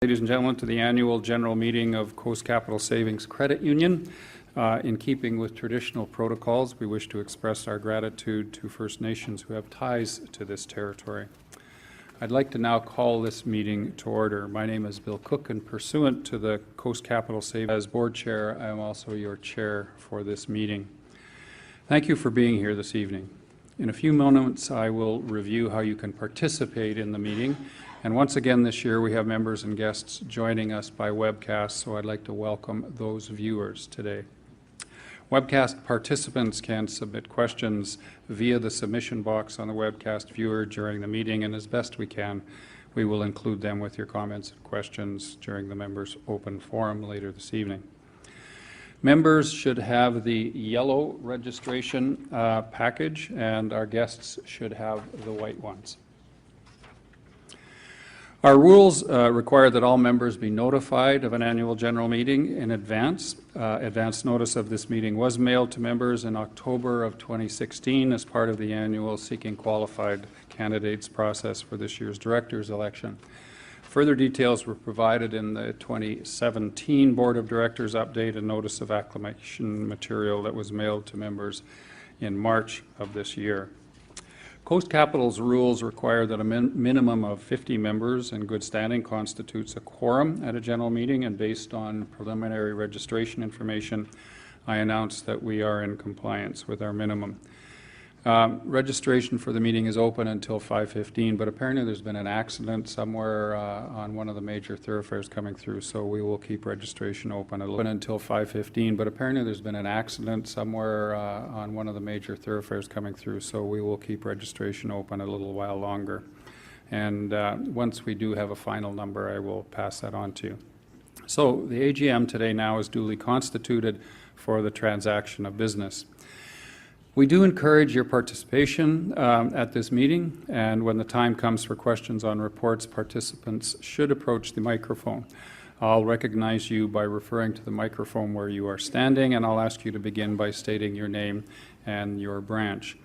Ladies and gentlemen, to the annual general meeting of Coast Capital Savings Credit Union. In keeping with traditional protocols, we wish to express our gratitude to First Nations who have ties to this territory. I'd like to now call this meeting to order. My name is Bill Cooke, and pursuant to the Coast Capital Savings as board chair, I am also your chair for this meeting. Thank you for being here this evening. In a few moments, I will review how you can participate in the meeting. And once again this year, we have members and guests joining us by webcast, so I'd like to welcome those viewers today. Webcast participants can submit questions via the submission box on the webcast viewer during the meeting, and as best we can, we will include them with your comments and questions during the members' open forum later this evening. Members should have the yellow registration package, and our guests should have the white ones. Our rules require that all members be notified of an annual general meeting in advance. Advance notice of this meeting was mailed to members in October of 2016 as part of the annual Seeking Qualified Candidates process for this year's directors election. Further details were provided in the 2017 Board of Directors update and notice of acclamation material that was mailed to members in March of this year. Coast Capital's rules require that a minimum of 50 members in good standing constitutes a quorum at a general meeting, and based on preliminary registration information, I announce that we are in compliance with our minimum. Registration for the meeting is open until 5:15, but apparently there's been an accident somewhere on one of the major thoroughfares coming through, so we will keep registration open until 5:15, but apparently there's been an accident somewhere on one of the major thoroughfares coming through, so we will keep registration open a little while longer. And once we do have a final number, I will pass that on to you. So the AGM today now is duly constituted for the transaction of business. We do encourage your participation at this meeting, and when the time comes for questions on reports, participants should approach the microphone. I'll recognize you by referring to the microphone where you are standing, and I'll ask you to begin by stating your name and your branch.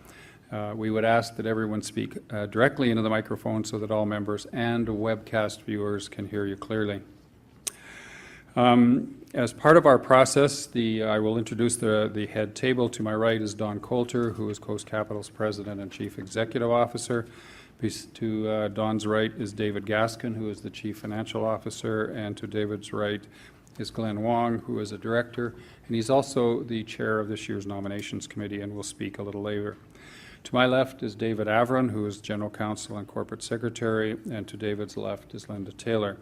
We would ask that everyone speak directly into the microphone so that all members and webcast viewers can hear you clearly. As part of our process, I will introduce the head table. To my right is Don Coulter, who is Coast Capital's President and Chief Executive Officer. To Don's right is David Gaskin, who is the Chief Financial Officer, and to David's right is Glenn Wong, who is a Director, and he's also the Chair of this year's Nominations Committee and will speak a little later. To my left is David Avron, who is General Counsel and Corporate Secretary, and to David's left is Linda Taylor,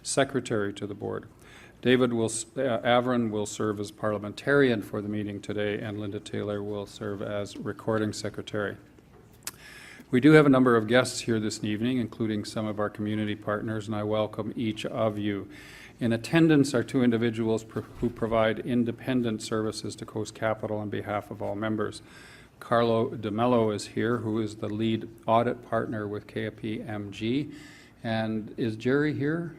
Secretary to the Board. Avron will serve as parliamentarian for the meeting today, and Linda Taylor will serve as recording secretary. We do have a number of guests here this evening, including some of our community partners, and I welcome each of you. In attendance are two individuals who provide independent services to Coast Capital on behalf of all members. Carlo DeMello is here, who is the lead audit partner with KPMG. And is Jerry here?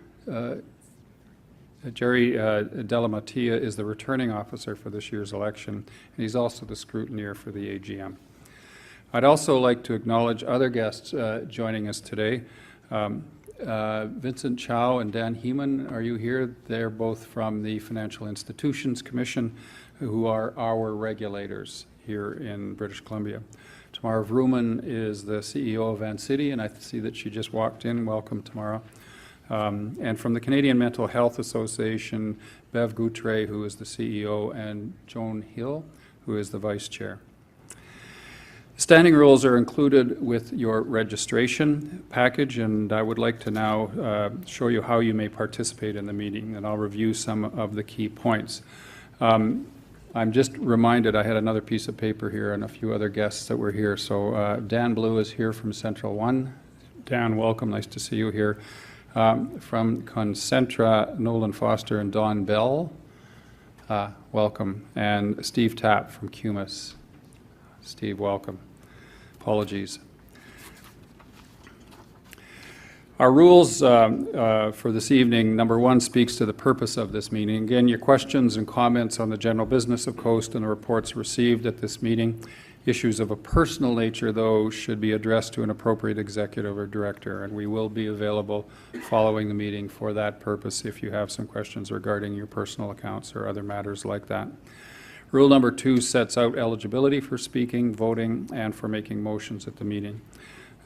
Jerry Delamattia is the returning officer for this year's election, and he's also the scrutineer for the AGM. I'd also like to acknowledge other guests joining us today. Vincent Chow and Dan Heeman, are you here? They're both from the Financial Institutions Commission, who are our regulators here in British Columbia. Tamara Vrooman is the CEO of Vancity, and I see that she just walked in. Welcome, Tamara. And from the Canadian Mental Health Association, Bev Goutre, who is the CEO, and Joan Hill, who is the Vice Chair. Standing rules are included with your registration package, and I would like to now show you how you may participate in the meeting, and I'll review some of the key points. I'm just reminded I had another piece of paper here and a few other guests that were here. So Dan Blue is here from Central One. Dan, welcome. Nice to see you here. From Concentra, Nolan Foster and Don Bell, welcome. And Steve Tapp from Cumas. Steve, welcome. Apologies. Our rules for this evening, number one, speaks to the purpose of this meeting. Again, your questions and comments on the general business of Coast and the reports received at this meeting Issues of a personal nature, though, should be addressed to an appropriate executive or director, and we will be available following the meeting for that purpose if you have some questions regarding your personal accounts or other matters like that. Rule number 2 sets out eligibility for speaking, voting, and for making motions at the meeting.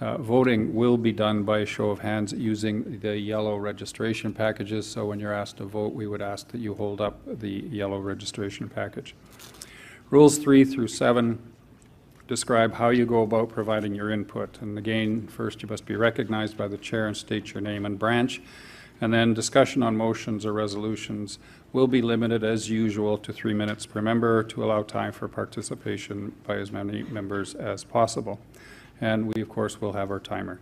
Voting will be done by a show of hands using the yellow registration packages, so when you're asked to vote, we would ask that you hold up the yellow registration package. Rules 3 through 7 describe how you go about providing your input. And again, first you must be recognized by the chair and state your name and branch. And then discussion on motions or resolutions will be limited as usual to 3 minutes per member to allow time for participation by as many members as possible. And we, of course, will have our timer.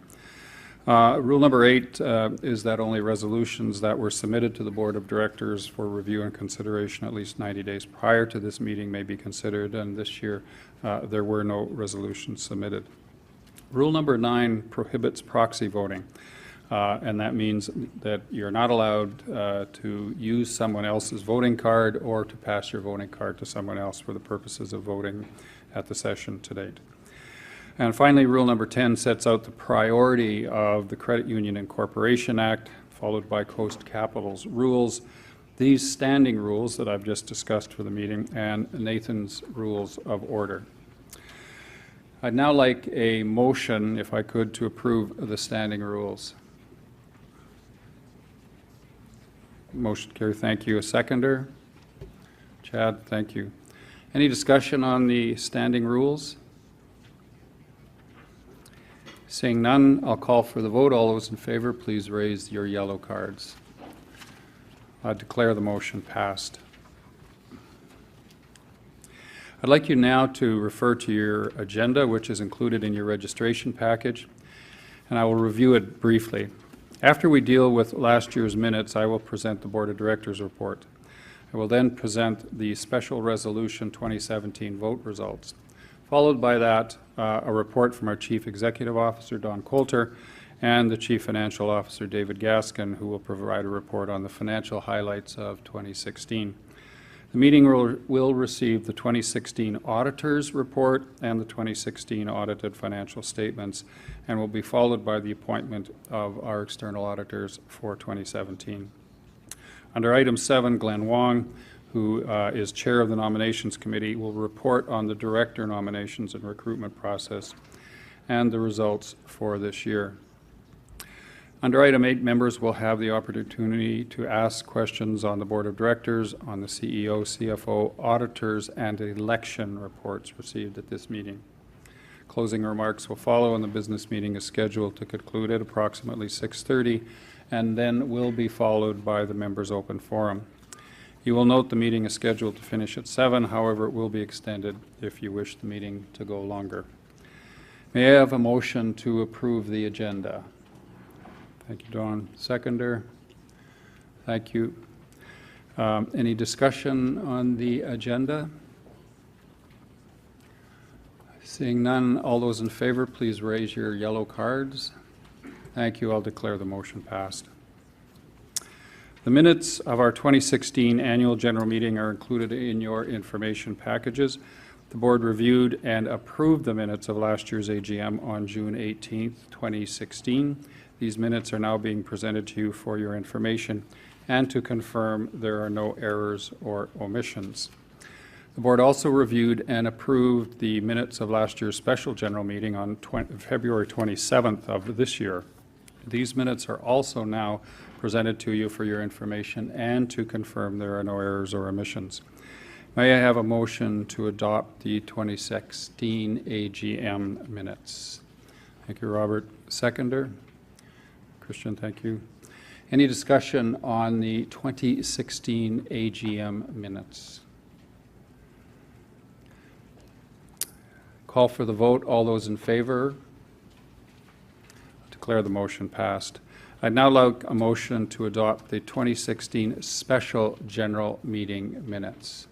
Rule number 8 is that only resolutions that were submitted to the Board of Directors for review and consideration at least 90 days prior to this meeting may be considered, and this year there were no resolutions submitted. Rule number 9 prohibits proxy voting, and that means that you're not allowed to use someone else's voting card or to pass your voting card to someone else for the purposes of voting at the session to date. And finally, rule number 10 sets out the priority of the Credit Union Incorporation Act, followed by Coast Capital's rules, these standing rules that I've just discussed for the meeting, and Nathan's rules of order. I'd now like a motion, if I could, to approve the standing rules. Motion carried. Thank you. A seconder? Chad, thank you. Any discussion on the standing rules? Seeing none, I'll call for the vote. All those in favor, please raise your yellow cards. I declare the motion passed. I'd like you now to refer to your agenda, which is included in your registration package, and I will review it briefly. After we deal with last year's minutes, I will present the Board of Directors report. I will then present the Special Resolution 2017 vote results. Followed by that, a report from our Chief Executive Officer, Don Coulter, and the Chief Financial Officer, David Gaskin, who will provide a report on the financial highlights of 2016. The meeting will receive the 2016 Auditor's Report and the 2016 Audited Financial Statements, and will be followed by the appointment of our external auditors for 2017. Under item 7, Glenn Wong, who is chair of the nominations committee, will report on the director nominations and recruitment process and the results for this year. Under item 8, members will have the opportunity to ask questions on the Board of Directors, on the CEO, CFO, auditors, and election reports received at this meeting. Closing remarks will follow, and the business meeting is scheduled to conclude at approximately 6:30, and then will be followed by the members' open forum. You will note the meeting is scheduled to finish at 7, however, it will be extended if you wish the meeting to go longer. May I have a motion to approve the agenda? Thank you, Don. Seconder? Thank you. Any discussion on the agenda? Seeing none, all those in favor, please raise your yellow cards. Thank you. I'll declare the motion passed. The minutes of our 2016 annual general meeting are included in your information packages. The board reviewed and approved the minutes of last year's AGM on June 18th, 2016. These minutes are now being presented to you for your information and to confirm there are no errors or omissions. The board also reviewed and approved the minutes of last year's special general meeting on February 27th of this year. These minutes are also now presented to you for your information and to confirm there are no errors or omissions. May I have a motion to adopt the 2016 AGM minutes? Thank you, Robert. Seconder? Christian, thank you. Any discussion on the 2016 AGM minutes? Call for the vote. All those in favor? Declare the motion passed. I'd now like a motion to adopt the 2016 special general meeting minutes.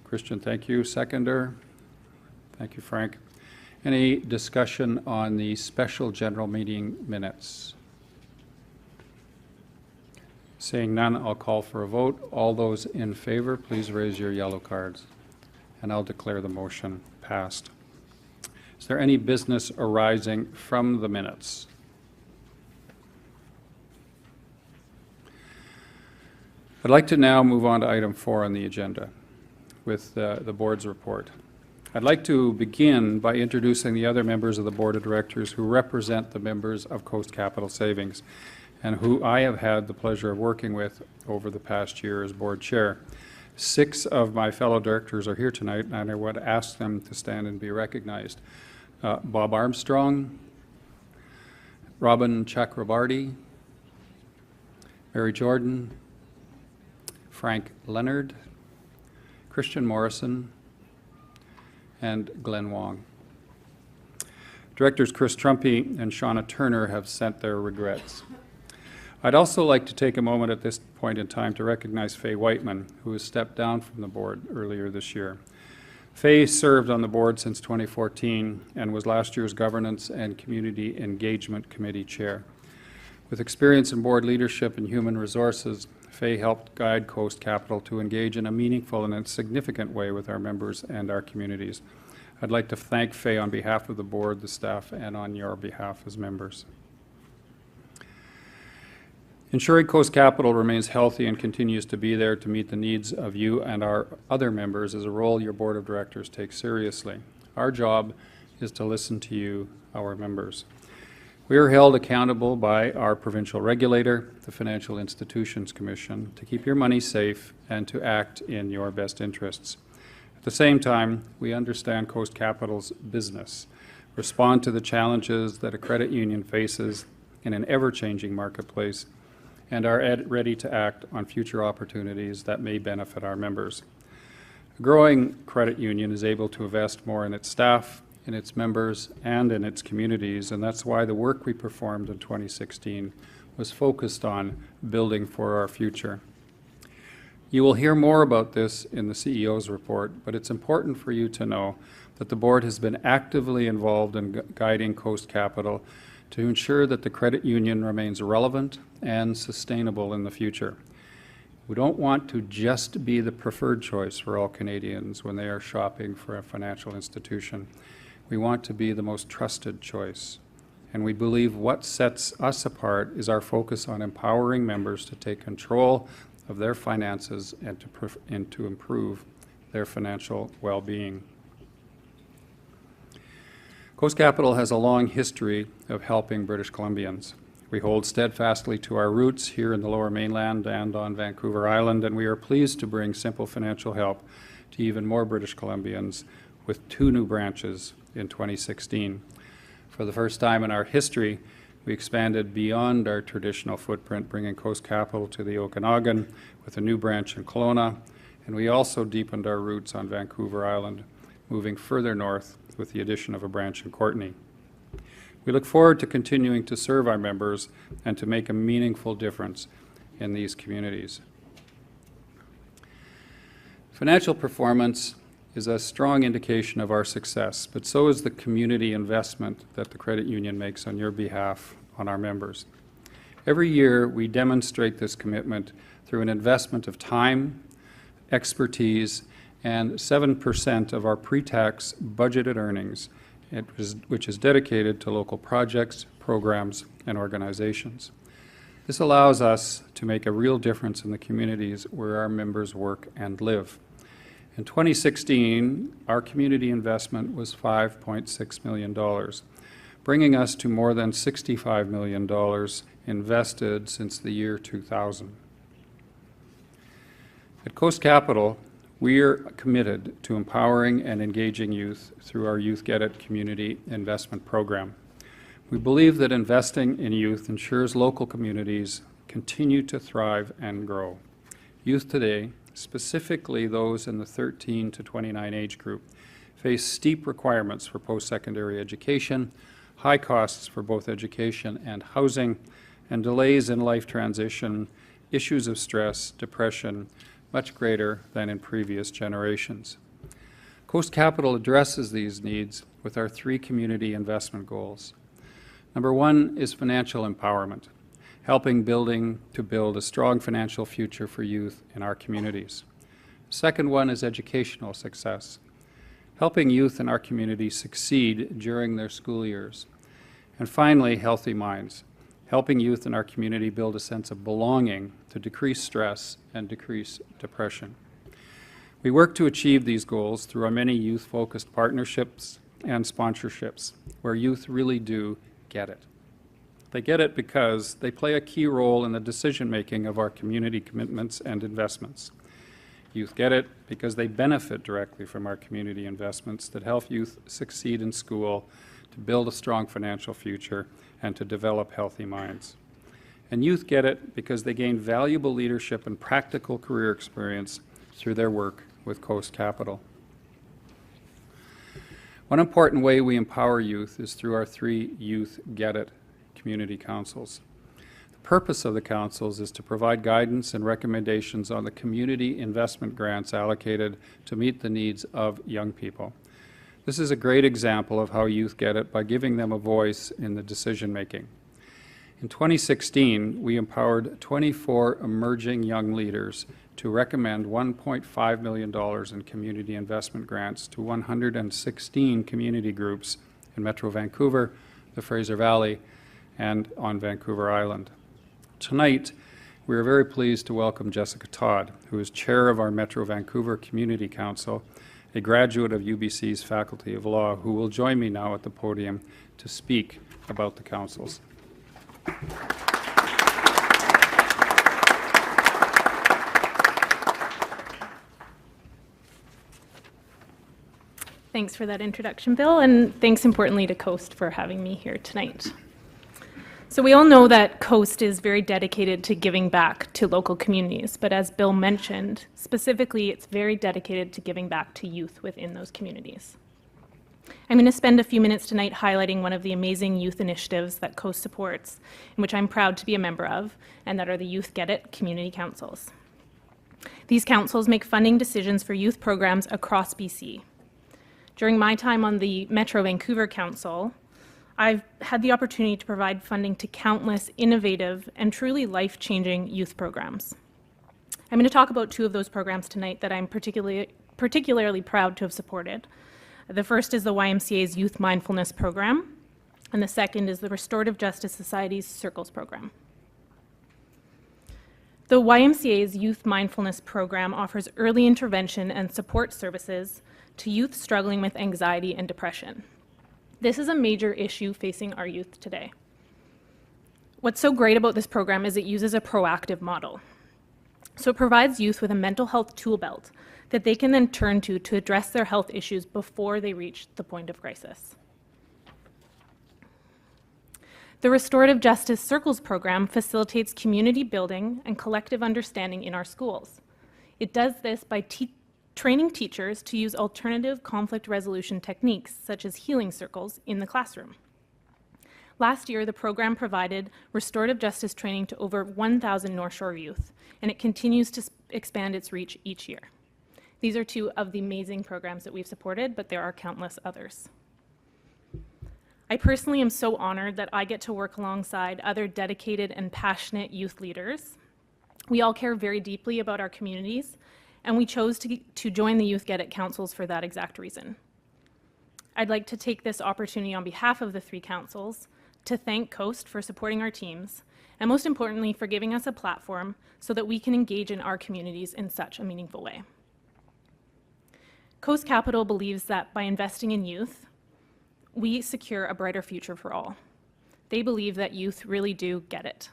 Christian, thank you. Seconder? Thank you, Frank. Any discussion on the special general meeting minutes? Seeing none, I'll call for a vote. All those in favor, please raise your yellow cards. And I'll declare the motion passed. Is there any business arising from the minutes? I'd like to now move on to item 4 on the agenda with the board's report. I'd like to begin by introducing the other members of the Board of Directors who represent the members of Coast Capital Savings and who I have had the pleasure of working with over the past year as board chair. 6 of my fellow directors are here tonight, and I would ask them to stand and be recognized. Bob Armstrong, Robin Chakrabarty, Mary Jordan, Frank Leonard, Christian Morrison, and Glenn Wong. Directors Chris Trumpy and Shauna Turner have sent their regrets. I'd also like to take a moment at this point in time to recognize Faye Whiteman, who has stepped down from the board earlier this year. Faye served on the board since 2014 and was last year's Governance and Community Engagement Committee chair. With experience in board leadership and human resources, Faye helped guide Coast Capital to engage in a meaningful and a significant way with our members and our communities. I'd like to thank Faye on behalf of the board, the staff, and on your behalf as members. Ensuring Coast Capital remains healthy and continues to be there to meet the needs of you and our other members is a role your Board of Directors takes seriously. Our job is to listen to you, our members. We are held accountable by our provincial regulator, the Financial Institutions Commission, to keep your money safe and to act in your best interests. At the same time, we understand Coast Capital's business, respond to the challenges that a credit union faces in an ever-changing marketplace, and are ready to act on future opportunities that may benefit our members. A growing credit union is able to invest more in its staff, in its members, and in its communities, and that's why the work we performed in 2016 was focused on building for our future. You will hear more about this in the CEO's report, but it's important for you to know that the board has been actively involved in guiding Coast Capital to ensure that the credit union remains relevant and sustainable in the future. We don't want to just be the preferred choice for all Canadians when they are shopping for a financial institution. We want to be the most trusted choice. And we believe what sets us apart is our focus on empowering members to take control of their finances and to improve their financial well-being. Coast Capital has a long history of helping British Columbians. We hold steadfastly to our roots here in the Lower Mainland and on Vancouver Island, and we are pleased to bring simple financial help to even more British Columbians with 2 new branches in 2016. For the first time in our history, we expanded beyond our traditional footprint, bringing Coast Capital to the Okanagan with a new branch in Kelowna, and we also deepened our roots on Vancouver Island, moving further north with the addition of a branch in Courtenay. We look forward to continuing to serve our members and to make a meaningful difference in these communities. Financial performance is a strong indication of our success, but so is the community investment that the credit union makes on your behalf on our members. Every year, we demonstrate this commitment through an investment of time, expertise, and 7% of our pre-tax budgeted earnings, which is dedicated to local projects, programs, and organizations. This allows us to make a real difference in the communities where our members work and live. In 2016, our community investment was $5.6 million, bringing us to more than $65 million invested since the year 2000. At Coast Capital, we are committed to empowering and engaging youth through our Youth Get It community investment program. We believe that investing in youth ensures local communities continue to thrive and grow. Youth today, specifically those in the 13 to 29 age group, face steep requirements for post-secondary education, high costs for both education and housing, and delays in life transition, issues of stress, depression, much greater than in previous generations. Coast Capital addresses these needs with our 3 community investment goals. Number 1 is financial empowerment, helping to build a strong financial future for youth in our communities. Second one is educational success, helping youth in our community succeed during their school years. And finally, healthy minds, helping youth in our community build a sense of belonging to decrease stress and decrease depression. We work to achieve these goals through our many youth-focused partnerships and sponsorships, where youth really do get it. They get it because they play a key role in the decision-making of our community commitments and investments. Youth get it because they benefit directly from our community investments that help youth succeed in school, to build a strong financial future, and to develop healthy minds. And youth get it because they gain valuable leadership and practical career experience through their work with Coast Capital. One important way we empower youth is through our 3 Youth Get It community councils. The purpose of the councils is to provide guidance and recommendations on the community investment grants allocated to meet the needs of young people. This is a great example of how youth get it by giving them a voice in the decision-making. In 2016, we empowered 24 emerging young leaders to recommend $1.5 million in community investment grants to 116 community groups in Metro Vancouver, the Fraser Valley, and on Vancouver Island. Tonight, we are very pleased to welcome Jessica Todd, who is chair of our Metro Vancouver Community Council, a graduate of UBC's Faculty of Law, who will join me now at the podium to speak about the councils. Thanks for that introduction, Bill, and thanks importantly to Coast for having me here tonight. So we all know that Coast is very dedicated to giving back to local communities, but as Bill mentioned, specifically it's very dedicated to giving back to youth within those communities. I'm going to spend a few minutes tonight highlighting one of the amazing youth initiatives that Coast supports, in which I'm proud to be a member of, and that are the Youth Get It community councils. These councils make funding decisions for youth programs across BC. During my time on the Metro Vancouver Council, I've had the opportunity to provide funding to countless innovative and truly life-changing youth programs. I'm going to talk about 2 of those programs tonight that I'm particularly proud to have supported. The first is the YMCA's Youth Mindfulness Program, and the second is the Restorative Justice Society's Circles Program. The YMCA's Youth Mindfulness Program offers early intervention and support services to youth struggling with anxiety and depression. This is a major issue facing our youth today. What's so great about this program is it uses a proactive model. So it provides youth with a mental health tool belt that they can then turn to address their health issues before they reach the point of crisis. The Restorative Justice Circles program facilitates community building and collective understanding in our schools. It does this by training teachers to use alternative conflict resolution techniques, such as healing circles, in the classroom. Last year, the program provided restorative justice training to over 1,000 North Shore youth, and it continues to expand its reach each year. These are 2 of the amazing programs that we've supported, but there are countless others. I personally am so honored that I get to work alongside other dedicated and passionate youth leaders. We all care very deeply about our communities, and we chose to join the Youth Get It councils for that exact reason. I'd like to take this opportunity on behalf of the 3 councils to thank Coast for supporting our teams, and most importantly, for giving us a platform so that we can engage in our communities in such a meaningful way. Coast Capital believes that by investing in youth, we secure a brighter future for all. They believe that youth really do get it.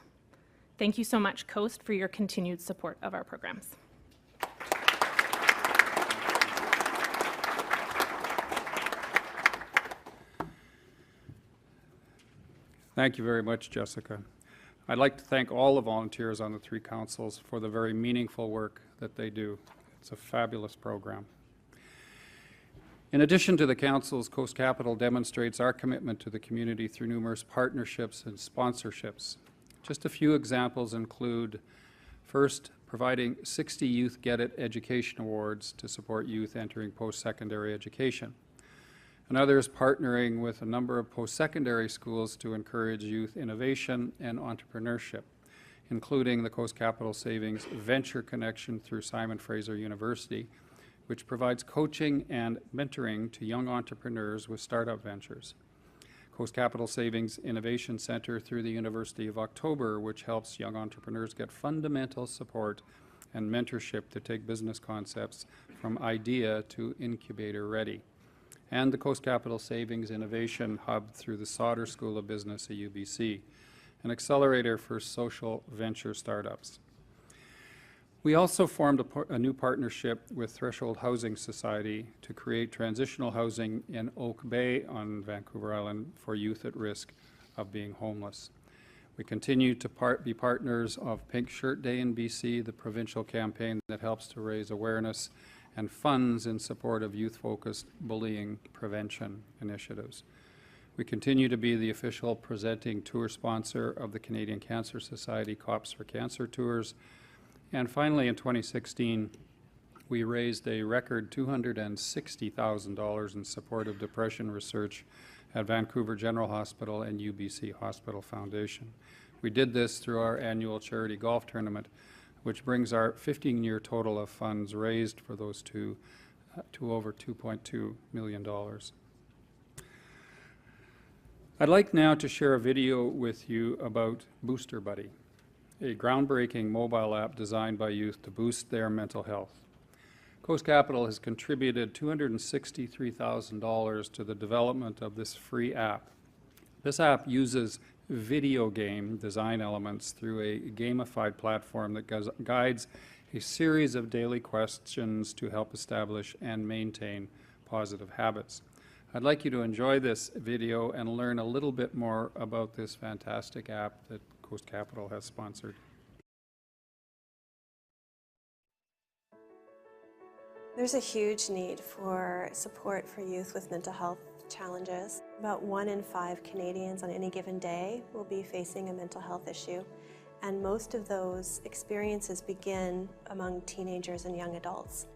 Thank you so much, Coast, for your continued support of our programs. Thank you very much, Jessica. I'd like to thank all the volunteers on the 3 councils for the very meaningful work that they do. It's a fabulous program. In addition to the councils, Coast Capital demonstrates our commitment to the community through numerous partnerships and sponsorships. Just a few examples include, first, providing 60 Youth Get It Education Awards to support youth entering post-secondary education. Another is partnering with a number of post-secondary schools to encourage youth innovation and entrepreneurship, including the Coast Capital Savings Venture Connection through Simon Fraser University, which provides coaching and mentoring to young entrepreneurs with startup ventures. Coast Capital Savings Innovation Centre through the University of October, which helps young entrepreneurs get fundamental support and mentorship to take business concepts from idea to incubator ready. And the Coast Capital Savings Innovation Hub through the Sauder School of Business at UBC, an accelerator for social venture startups. We also formed a new partnership with Threshold Housing Society to create transitional housing in Oak Bay on Vancouver Island for youth at risk of being homeless. We continue to be partners of Pink Shirt Day in BC, the provincial campaign that helps to raise awareness and funds in support of youth-focused bullying prevention initiatives. We continue to be the official presenting tour sponsor of the Canadian Cancer Society Cops for Cancer Tours. And finally, in 2016, we raised a record $260,000 in support of depression research at Vancouver General Hospital and UBC Hospital Foundation. We did this through our annual charity golf tournament, which brings our 15-year total of funds raised for those two to over $2.2 million. I'd like now to share a video with you about Booster Buddy, a groundbreaking mobile app designed by youth to boost their mental health. Coast Capital has contributed $263,000 to the development of this free app. This app uses video game design elements through a gamified platform that guides a series of daily questions to help establish and maintain positive habits. I'd like you to enjoy this video and learn a little bit more about this fantastic app that Coast Capital has sponsored. There's a huge need for support for youth with mental health challenges. About 1 in 5 Canadians on any given day will be facing a mental health issue, and most of those experiences begin among teenagers and young adults.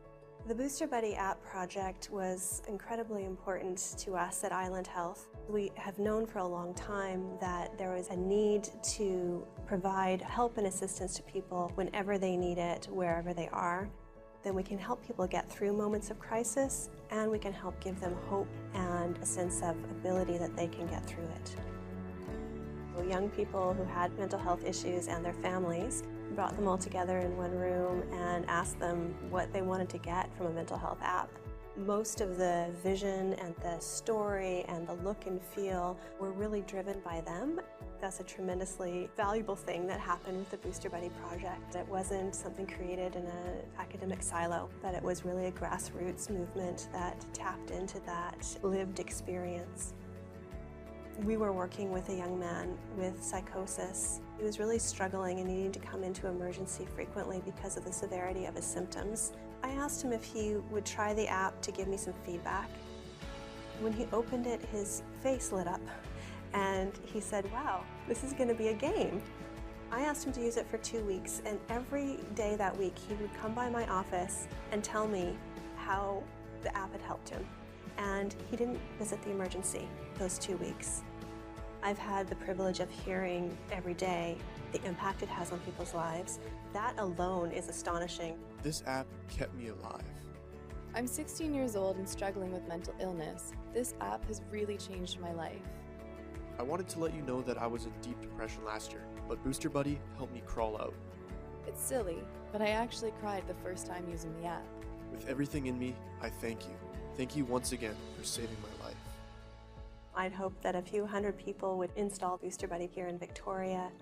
The Booster Buddy app project was incredibly important to us at Island Health. We have known for a long time that there was a need to provide help and assistance to people whenever they need it, wherever they are. Then we can help people get through moments of crisis, and we can help give them hope and a sense of ability that they can get through it. So young people who had mental health issues and their families, brought them all together in one room and asked them what they wanted to get from a mental health app. Most of the vision and the story and the look and feel were really driven by them. That's a tremendously valuable thing that happened with the Booster Buddy project. It wasn't something created in an academic silo, but it was really a grassroots movement that tapped into that lived experience. We were working with a young man with psychosis. He was really struggling and needing to come into emergency frequently because of the severity of his symptoms. I asked him if he would try the app to give me some feedback. When he opened it, his face lit up and he said, "Wow, this is going to be a game." I asked him to use it for 2 weeks, and every day that week he would come by my office and tell me how the app had helped him. And he didn't visit the emergency those 2 weeks. I've had the privilege of hearing every day the impact it has on people's lives. That alone is astonishing. This app kept me alive. I'm 16 years old and struggling with mental illness. This app has really changed my life. I wanted to let you know that I was in deep depression last year, but Booster Buddy helped me crawl out. It's silly, but I actually cried the first time using the app. With everything in me, I thank you. Thank you once again for saving my life. I'd hoped that a few hundred people would install Booster Buddy here in Victoria,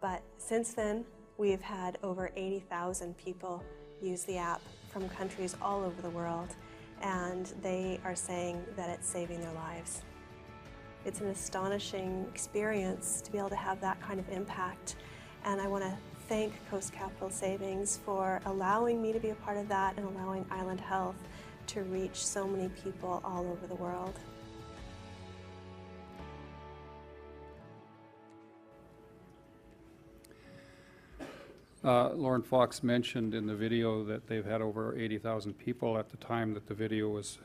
but since then, we've had over 80,000 people use the app from countries all over the world, and they are saying that it's saving their lives. It's an astonishing experience to be able to have that kind of impact, and I want to thank Coast Capital Savings for allowing me to be a part of that and allowing Island Health to reach so many people all over the world. Lauren Fox mentioned in the video that they've had over 80,000 people at the time that the video was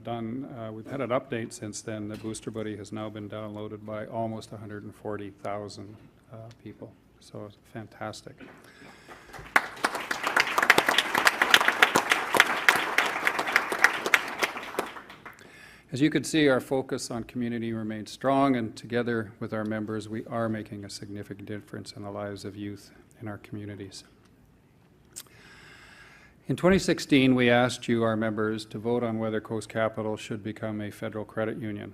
done. We've had an update since then. The Booster Buddy has now been downloaded by almost 140,000 people. So it's fantastic. As you can see, our focus on community remains strong, and together with our members, we are making a significant difference in the lives of youth in our communities. In 2016, we asked you, our members, to vote on whether Coast Capital should become a federal credit union.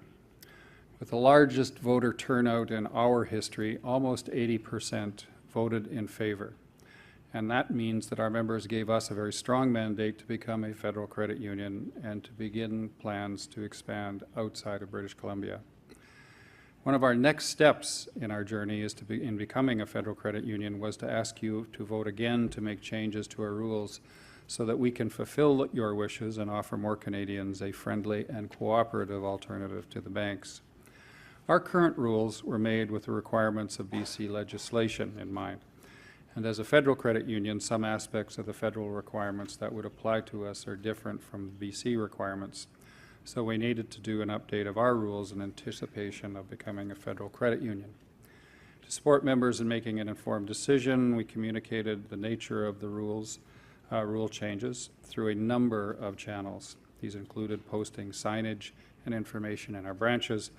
With the largest voter turnout in our history, almost 80% voted in favor. And that means that our members gave us a very strong mandate to become a federal credit union and to begin plans to expand outside of British Columbia. One of our next steps in our journey in becoming a federal credit union was to ask you to vote again to make changes to our rules so that we can fulfill your wishes and offer more Canadians a friendly and cooperative alternative to the banks. Our current rules were made with the requirements of BC legislation in mind. And as a federal credit union, some aspects of the federal requirements that would apply to us are different from BC requirements. So we needed to do an update of our rules in anticipation of becoming a federal credit union. To support members in making an informed decision, we communicated the nature of the rule changes through a number of channels. These included posting signage and information in our branches,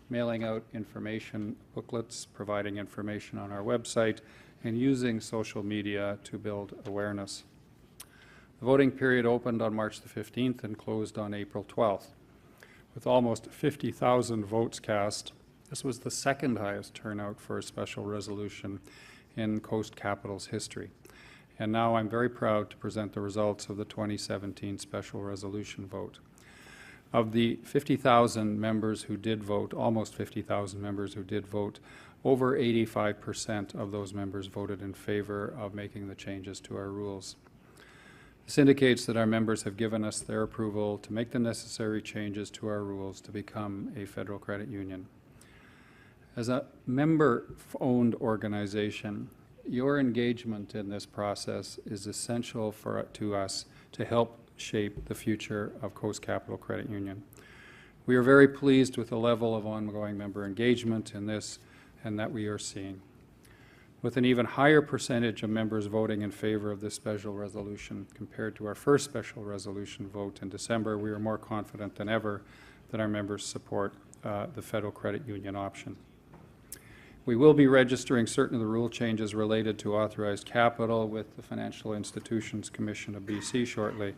mailing out information booklets, providing information on our website, and using social media to build awareness. The voting period opened on March the 15th and closed on April 12th. With almost 50,000 votes cast, this was the second highest turnout for a special resolution in Coast Capital's history. And now I'm very proud to present the results of the 2017 special resolution vote. Of the 50,000 members who did vote, almost 50,000 members who did vote, over 85% of those members voted in favor of making the changes to our rules. This indicates that our members have given us their approval to make the necessary changes to our rules to become a federal credit union. As a member-owned organization, your engagement in this process is essential to us to help shape the future of Coast Capital Credit Union. We are very pleased with the level of ongoing member engagement in this and that we are seeing. With an even higher percentage of members voting in favor of this special resolution compared to our first special resolution vote in December, we are more confident than ever that our members support the federal credit union option. We will be registering certain of the rule changes related to authorized capital with the Financial Institutions Commission of BC shortly,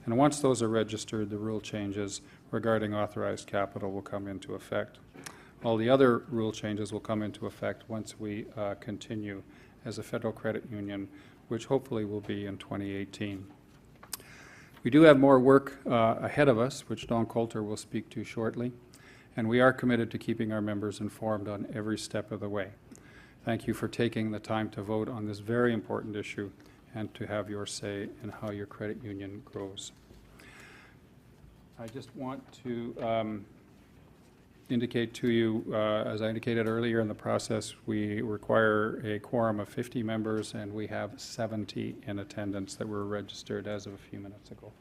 and once those are registered, the rule changes regarding authorized capital will come into effect. All the other rule changes will come into effect once we continue as a federal credit union, which hopefully will be in 2018. We do have more work ahead of us, which Don Coulter will speak to shortly, and we are committed to keeping our members informed on every step of the way. Thank you for taking the time to vote on this very important issue and to have your say in how your credit union grows. I just want to indicate to you, as I indicated earlier in the process, we require a quorum of 50 members, and we have 70 in attendance that were registered as of a few minutes ago.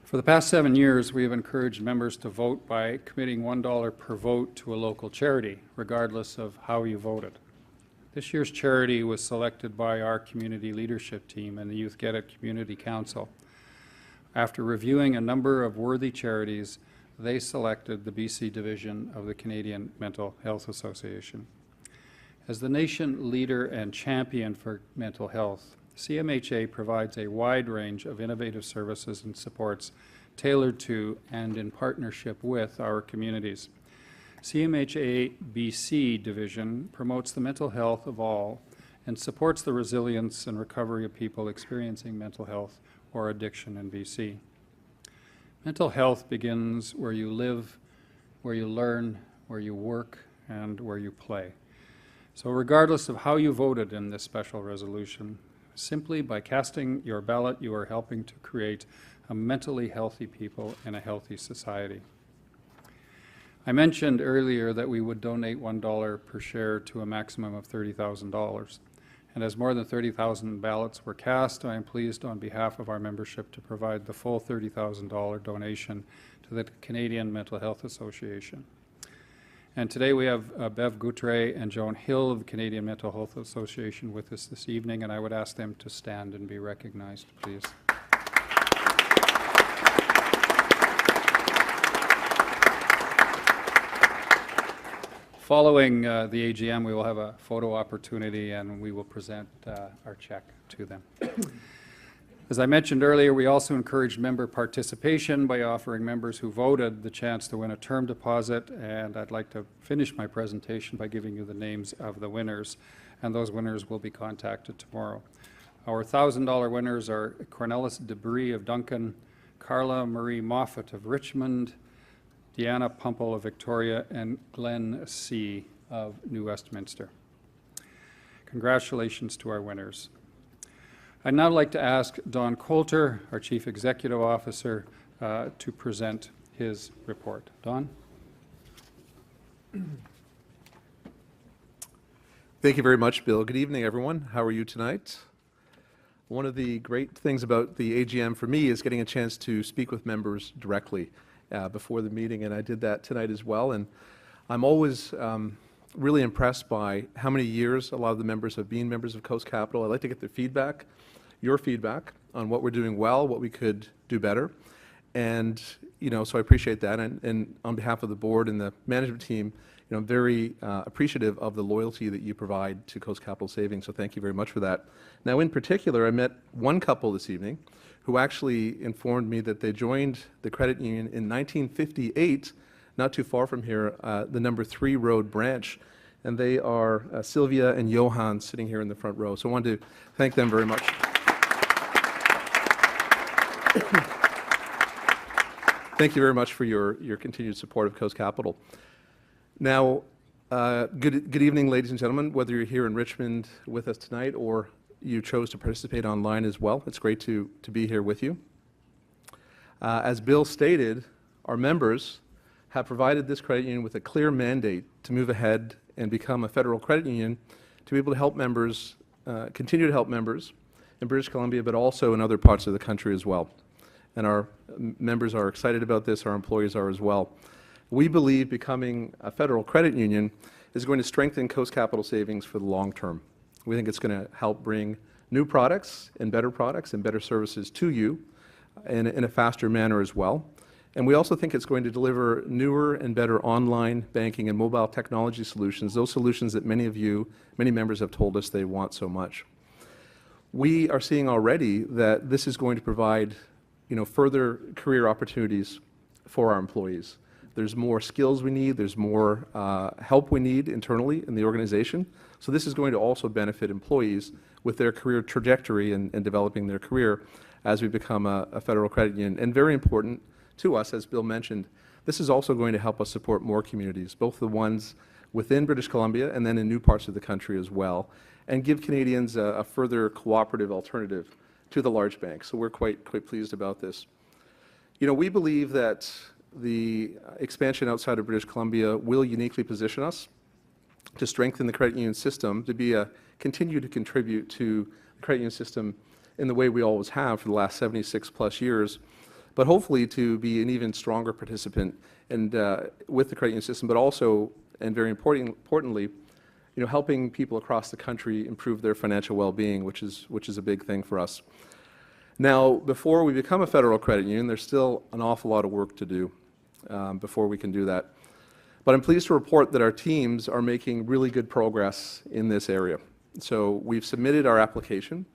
For the past 7 years, we have encouraged members to vote by committing $1 per vote to a local charity, regardless of how you voted. This year's charity was selected by our community leadership team and the Youth Get It Community Council. After reviewing a number of worthy charities, they selected the BC division of the Canadian Mental Health Association. As the nation leader and champion for mental health, CMHA provides a wide range of innovative services and supports tailored to and in partnership with our communities. CMHA BC division promotes the mental health of all and supports the resilience and recovery of people experiencing mental health or addiction in BC. Mental health begins where you live, where you learn, where you work, and where you play. So regardless of how you voted in this special resolution, simply by casting your ballot, you are helping to create a mentally healthy people in a healthy society. I mentioned earlier that we would donate $1 per share to a maximum of $30,000. And as more than 30,000 ballots were cast, I am pleased on behalf of our membership to provide the full $30,000 donation to the Canadian Mental Health Association. And today we have Bev Goutre and Joan Hill of the Canadian Mental Health Association with us this evening, and I would ask them to stand and be recognized, please. Following the AGM, we will have a photo opportunity and we will present our check to them. As I mentioned earlier, we also encourage member participation by offering members who voted the chance to win a term deposit, and I'd like to finish my presentation by giving you the names of the winners, and those winners will be contacted tomorrow. Our $1,000 winners are Cornelis Debris of Duncan, Carla Marie Moffat of Richmond, Deanna Pumple of Victoria, and Glenn C. of New Westminster. Congratulations to our winners. I'd now like to ask Don Coulter, our Chief Executive Officer, to present his report. Don? Thank you very much, Bill. Good evening, everyone. How are you tonight? One of the great things about the AGM for me is getting a chance to speak with members directly before the meeting, and I did that tonight as well. And I'm always really impressed by how many years a lot of the members have been members of Coast Capital. I'd like to get their feedback, your feedback, on what we're doing well, what we could do better. And, so I appreciate that. And on behalf of the board and the management team, I'm very appreciative of the loyalty that you provide to Coast Capital Savings, so thank you very much for that. Now, in particular, I met one couple this evening who actually informed me that they joined the credit union in 1958, not too far from here, the number 3 Road branch, and they are Sylvia and Johan sitting here in the front row. So I wanted to thank them very much. Thank you very much for your continued support of Coast Capital. Now, good evening, ladies and gentlemen, whether you're here in Richmond with us tonight or you chose to participate online as well. It's great to be here with you. As Bill stated, our members have provided this credit union with a clear mandate to move ahead and become a federal credit union to be able to help members, continue to help members in British Columbia, but also in other parts of the country as well. And our members are excited about this, our employees are as well. We believe becoming a federal credit union is going to strengthen Coast Capital Savings for the long term. We think it's going to help bring new products and better services to you in a faster manner as well. And we also think it's going to deliver newer and better online banking and mobile technology solutions, those solutions that many members have told us they want so much. We are seeing already that this is going to provide, further career opportunities for our employees. There's more skills we need, there's more help we need internally in the organization. So this is going to also benefit employees with their career trajectory and developing their career as we become a federal credit union. And very important to us, as Bill mentioned, this is also going to help us support more communities, both the ones within British Columbia and then in new parts of the country as well, and give Canadians a further cooperative alternative to the large banks. So we're quite pleased about this. We believe that the expansion outside of British Columbia will uniquely position us to strengthen the credit union system, to continue to contribute to the credit union system in the way we always have for the last 76 plus years, but hopefully to be an even stronger participant with the credit union system, but also, and very importantly, helping people across the country improve their financial well-being, which is a big thing for us. Now, before we become a federal credit union, there's still an awful lot of work to do before we can do that. But I'm pleased to report that our teams are making really good progress in this area. So we've submitted our application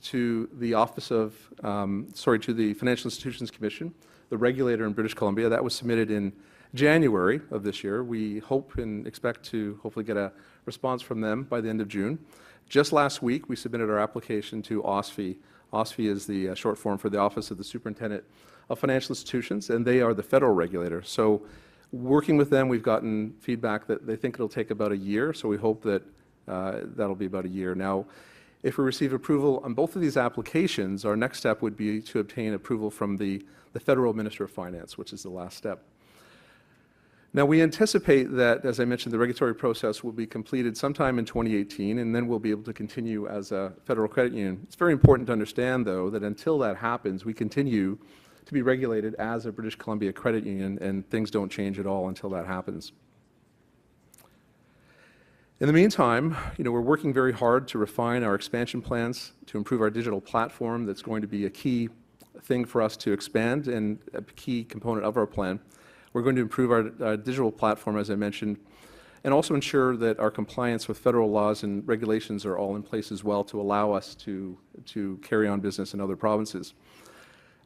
to the to the Financial Institutions Commission, the regulator in British Columbia. That was submitted in January of this year. We hope and expect to hopefully get a response from them by the end of June. Just last week, we submitted our application to OSFI. OSFI is the short form for the Office of the Superintendent of Financial Institutions, and they are the federal regulator. So working with them, we've gotten feedback that they think it'll take about a year, so we hope that that'll be about a year. Now, if we receive approval on both of these applications, our next step would be to obtain approval from the Federal Minister of Finance, which is the last step. Now, we anticipate that, as I mentioned, the regulatory process will be completed sometime in 2018, and then we'll be able to continue as a federal credit union. It's very important to understand, though, that until that happens, we continue to be regulated as a British Columbia credit union, and things don't change at all until that happens. In the meantime, we're working very hard to refine our expansion plans, to improve our digital platform. That's going to be a key thing for us to expand and a key component of our plan. We're going to improve our digital platform, as I mentioned, and also ensure that our compliance with federal laws and regulations are all in place as well to allow us to carry on business in other provinces.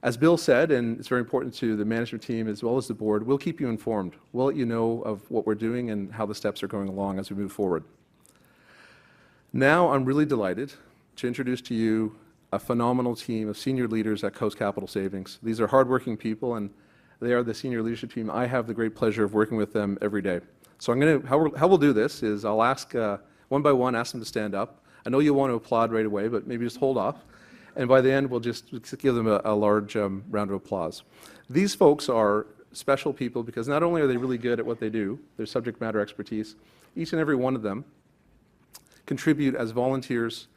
As Bill said, and it's very important to the management team as well as the board, we'll keep you informed. We'll let you know of what we're doing and how the steps are going along as we move forward. Now I'm really delighted to introduce to you a phenomenal team of senior leaders at Coast Capital Savings. These are hardworking people, and they are the senior leadership team. I have the great pleasure of working with them every day. So how we'll do this is I'll ask one by one, ask them to stand up. I know you'll want to applaud right away, but maybe just hold off. And by the end, we'll just give them a large round of applause. These folks are special people because not only are they really good at what they do, their subject matter expertise, each and every one of them contribute as volunteers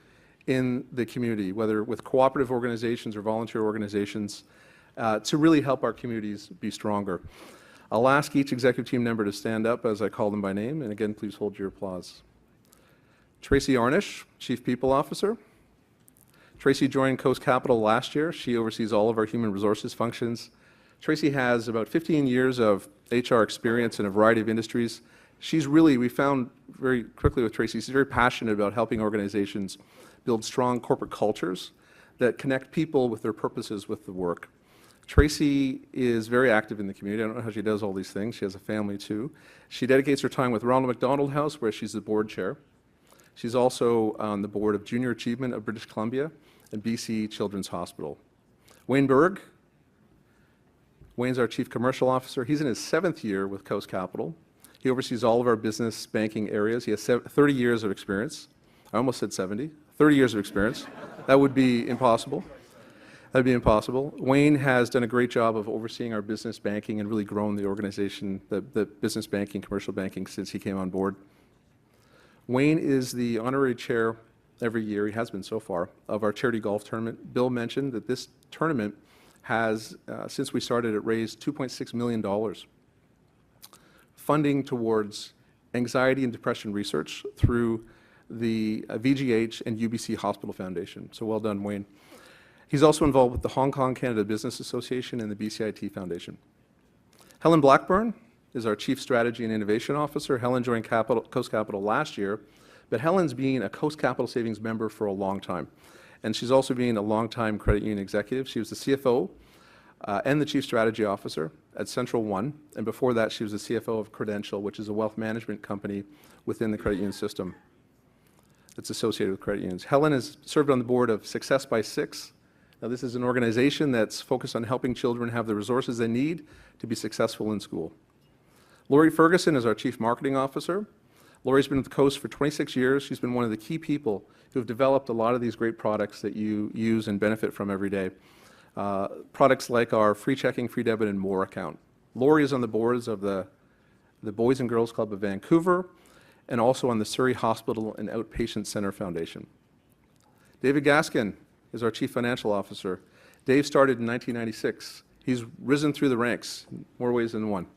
in the community, whether with cooperative organizations or volunteer organizations, to really help our communities be stronger. I'll ask each executive team member to stand up as I call them by name, and again, please hold your applause. Tracy Arnish, Chief People Officer. Tracy joined Coast Capital last year. She oversees all of our human resources functions. Tracy has about 15 years of HR experience in a variety of industries. We found very quickly with Tracy, she's very passionate about helping organizations build strong corporate cultures that connect people with their purposes with the work. Tracy is very active in the community. I don't know how she does all these things. She has a family too. She dedicates her time with Ronald McDonald House, where she's the board chair. She's also on the board of Junior Achievement of British Columbia and BC Children's Hospital. Wayne Berg. Wayne's our Chief Commercial Officer. He's in his 7th year with Coast Capital. He oversees all of our business banking areas. He has 30 years of experience. I almost said 70. 30 years of experience. That would be impossible. That would be impossible. Wayne has done a great job of overseeing our business banking and really grown the organization, the business banking, commercial banking, since he came on board. Wayne is the honorary chair every year, he has been so far, of our charity golf tournament. Bill mentioned that this tournament has, since we started it, raised $2.6 million funding towards anxiety and depression research through the VGH and UBC Hospital Foundation. So well done, Wayne. He's also involved with the Hong Kong Canada Business Association and the BCIT Foundation. Helen Blackburn is our Chief Strategy and Innovation Officer. Helen joined Coast Capital last year, but Helen's been a Coast Capital Savings member for a long time. And she's also been a long-time credit union executive. She was the CFO and the Chief Strategy Officer at Central One, and before that she was the CFO of Credential, which is a wealth management company within the credit union system that's associated with credit unions. Helen has served on the board of Success by Six. Now, this is an organization that's focused on helping children have the resources they need to be successful in school. Lori Ferguson is our Chief Marketing Officer. Lori's been with the Coast for 26 years. She's been one of the key people who have developed a lot of these great products that you use and benefit from every day. Products like our free checking, free debit, and more account. Lori is on the boards of the Boys and Girls Club of Vancouver and also on the Surrey Hospital and Outpatient Center Foundation. David Gaskin is our Chief Financial Officer. Dave started in 1996. He's risen through the ranks in more ways than one.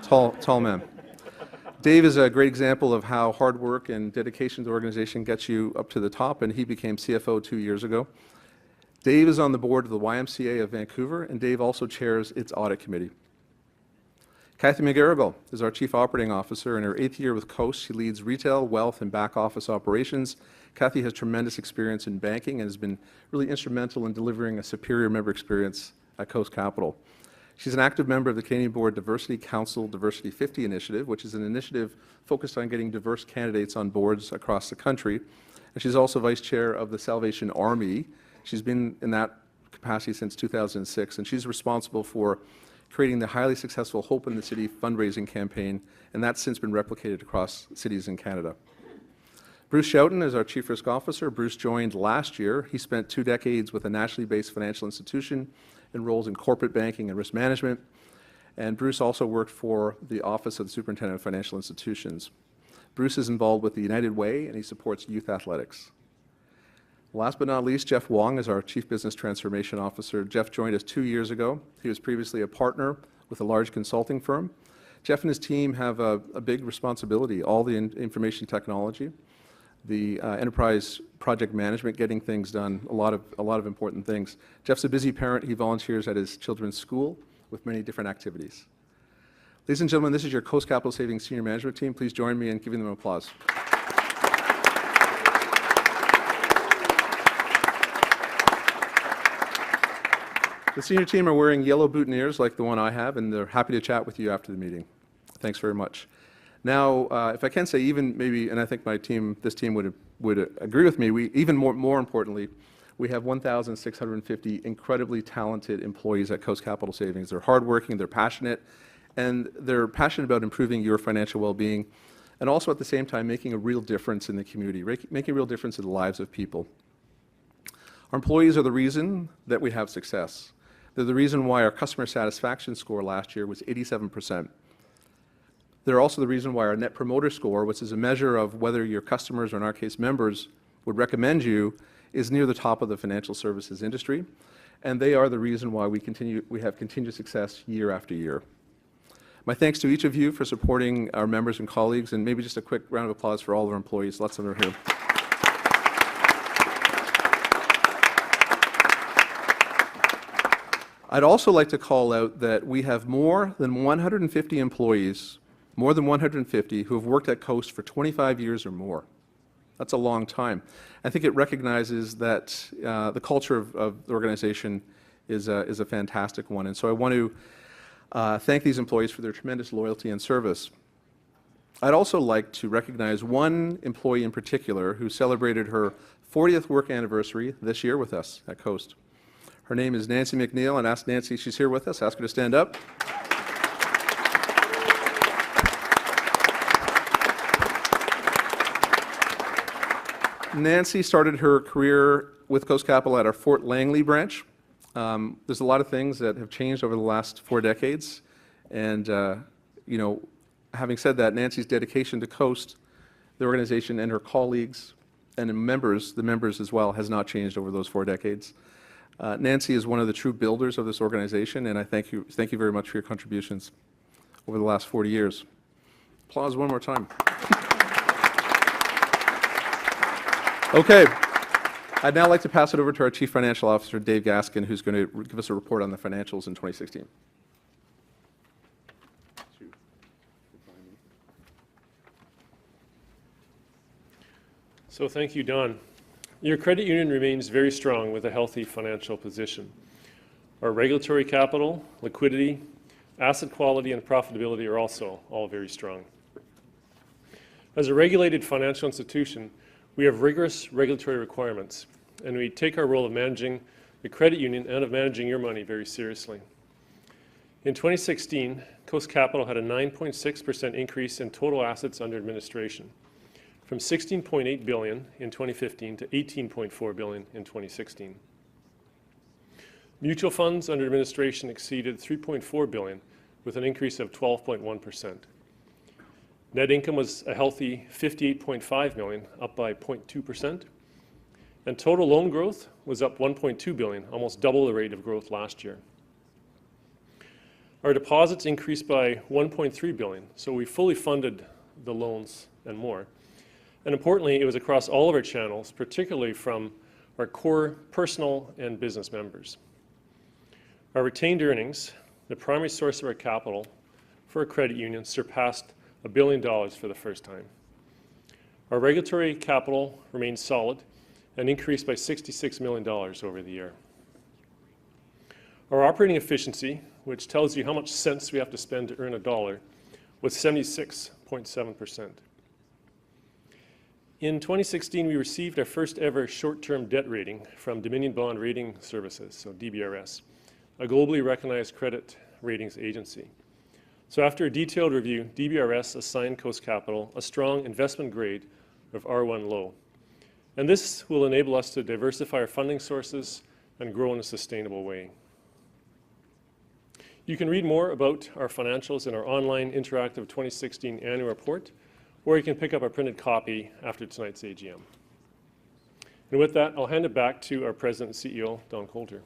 Tall man. Dave is a great example of how hard work and dedication to the organization gets you up to the top, and he became CFO 2 years ago. Dave is on the board of the YMCA of Vancouver, and Dave also chairs its audit committee. Kathy McGarrigle is our Chief Operating Officer. In her 8th year with Coast, she leads retail, wealth, and back office operations. Kathy has tremendous experience in banking and has been really instrumental in delivering a superior member experience at Coast Capital. She's an active member of the Canadian Board Diversity Council Diversity 50 initiative, which is an initiative focused on getting diverse candidates on boards across the country. And she's also vice chair of the Salvation Army. She's been in that capacity since 2006, and she's responsible for creating the highly successful Hope in the City fundraising campaign, and that's since been replicated across cities in Canada. Bruce Schouten is our Chief Risk Officer. Bruce joined last year. He spent 2 decades with a nationally based financial institution in roles in corporate banking and risk management. And Bruce also worked for the Office of the Superintendent of Financial Institutions. Bruce is involved with the United Way, and he supports youth athletics. Last but not least, Jeff Wong is our Chief Business Transformation Officer. Jeff joined us 2 years ago. He was previously a partner with a large consulting firm. Jeff and his team have a big responsibility, all the information technology, the enterprise project management, getting things done, a lot of important things. Jeff's a busy parent. He volunteers at his children's school with many different activities. Ladies and gentlemen, this is your Coast Capital Savings Senior Management Team. Please join me in giving them applause. The senior team are wearing yellow boutonnieres like the one I have, and they're happy to chat with you after the meeting. Thanks very much. Now, if I can say, even maybe, and I think this team would agree with me, even more importantly, we have 1,650 incredibly talented employees at Coast Capital Savings. They're hardworking, they're passionate, and they're passionate about improving your financial well-being, and also at the same time making a real difference in the community, making a real difference in the lives of people. Our employees are the reason that we have success. They're the reason why our customer satisfaction score last year was 87%. They're also the reason why our Net Promoter Score, which is a measure of whether your customers, or in our case members, would recommend you, is near the top of the financial services industry. And they are the reason why we have continued success year after year. My thanks to each of you for supporting our members and colleagues, and maybe just a quick round of applause for all of our employees. Lots of them are here. I'd also like to call out that we have more than 150 employees, more than 150, who have worked at Coast for 25 years or more. That's a long time. I think it recognizes that the culture of the organization is a fantastic one. And so I want to thank these employees for their tremendous loyalty and service. I'd also like to recognize one employee in particular who celebrated her 40th work anniversary this year with us at Coast. Her name is Nancy McNeil, and ask Nancy, she's here with us, ask her to stand up. Nancy started her career with Coast Capital at our Fort Langley branch. There's a lot of things that have changed over the last 4 decades, and you know, having said that, Nancy's dedication to Coast, the organization, and her colleagues and the members as well, has not changed over those 4 decades. Nancy is one of the true builders of this organization, and I thank you very much for your contributions over the last 40 years. Applause one more time. Okay, I'd now like to pass it over to our Chief Financial Officer, Dave Gaskin, who's going to give us a report on the financials in 2016. So thank you, Don. Your credit union remains very strong with a healthy financial position. Our regulatory capital, liquidity, asset quality, and profitability are also all very strong. As a regulated financial institution, we have rigorous regulatory requirements, and we take our role of managing the credit union and of managing your money very seriously. In 2016, Coast Capital had a 9.6% increase in total assets under administration, from $16.8 billion in 2015 to $18.4 billion in 2016. Mutual funds under administration exceeded $3.4 billion, with an increase of 12.1%. Net income was a healthy $58.5 million, up by 0.2%. And total loan growth was up $1.2 billion, almost double the rate of growth last year. Our deposits increased by $1.3 billion, so we fully funded the loans and more. And importantly, it was across all of our channels, particularly from our core personal and business members. Our retained earnings, the primary source of our capital for a credit union, surpassed $1 billion for the first time. Our regulatory capital remains solid and increased by $66 million over the year. Our operating efficiency, which tells you how much cents we have to spend to earn a dollar, was 76.7%. In 2016, we received our first ever short-term debt rating from Dominion Bond Rating Services, so DBRS, a globally recognized credit ratings agency. So after a detailed review, DBRS assigned Coast Capital a strong investment grade of R1 low. And this will enable us to diversify our funding sources and grow in a sustainable way. You can read more about our financials in our online interactive 2016 annual report, or you can pick up a printed copy after tonight's AGM. And with that, I'll hand it back to our President and CEO, Don Coulter.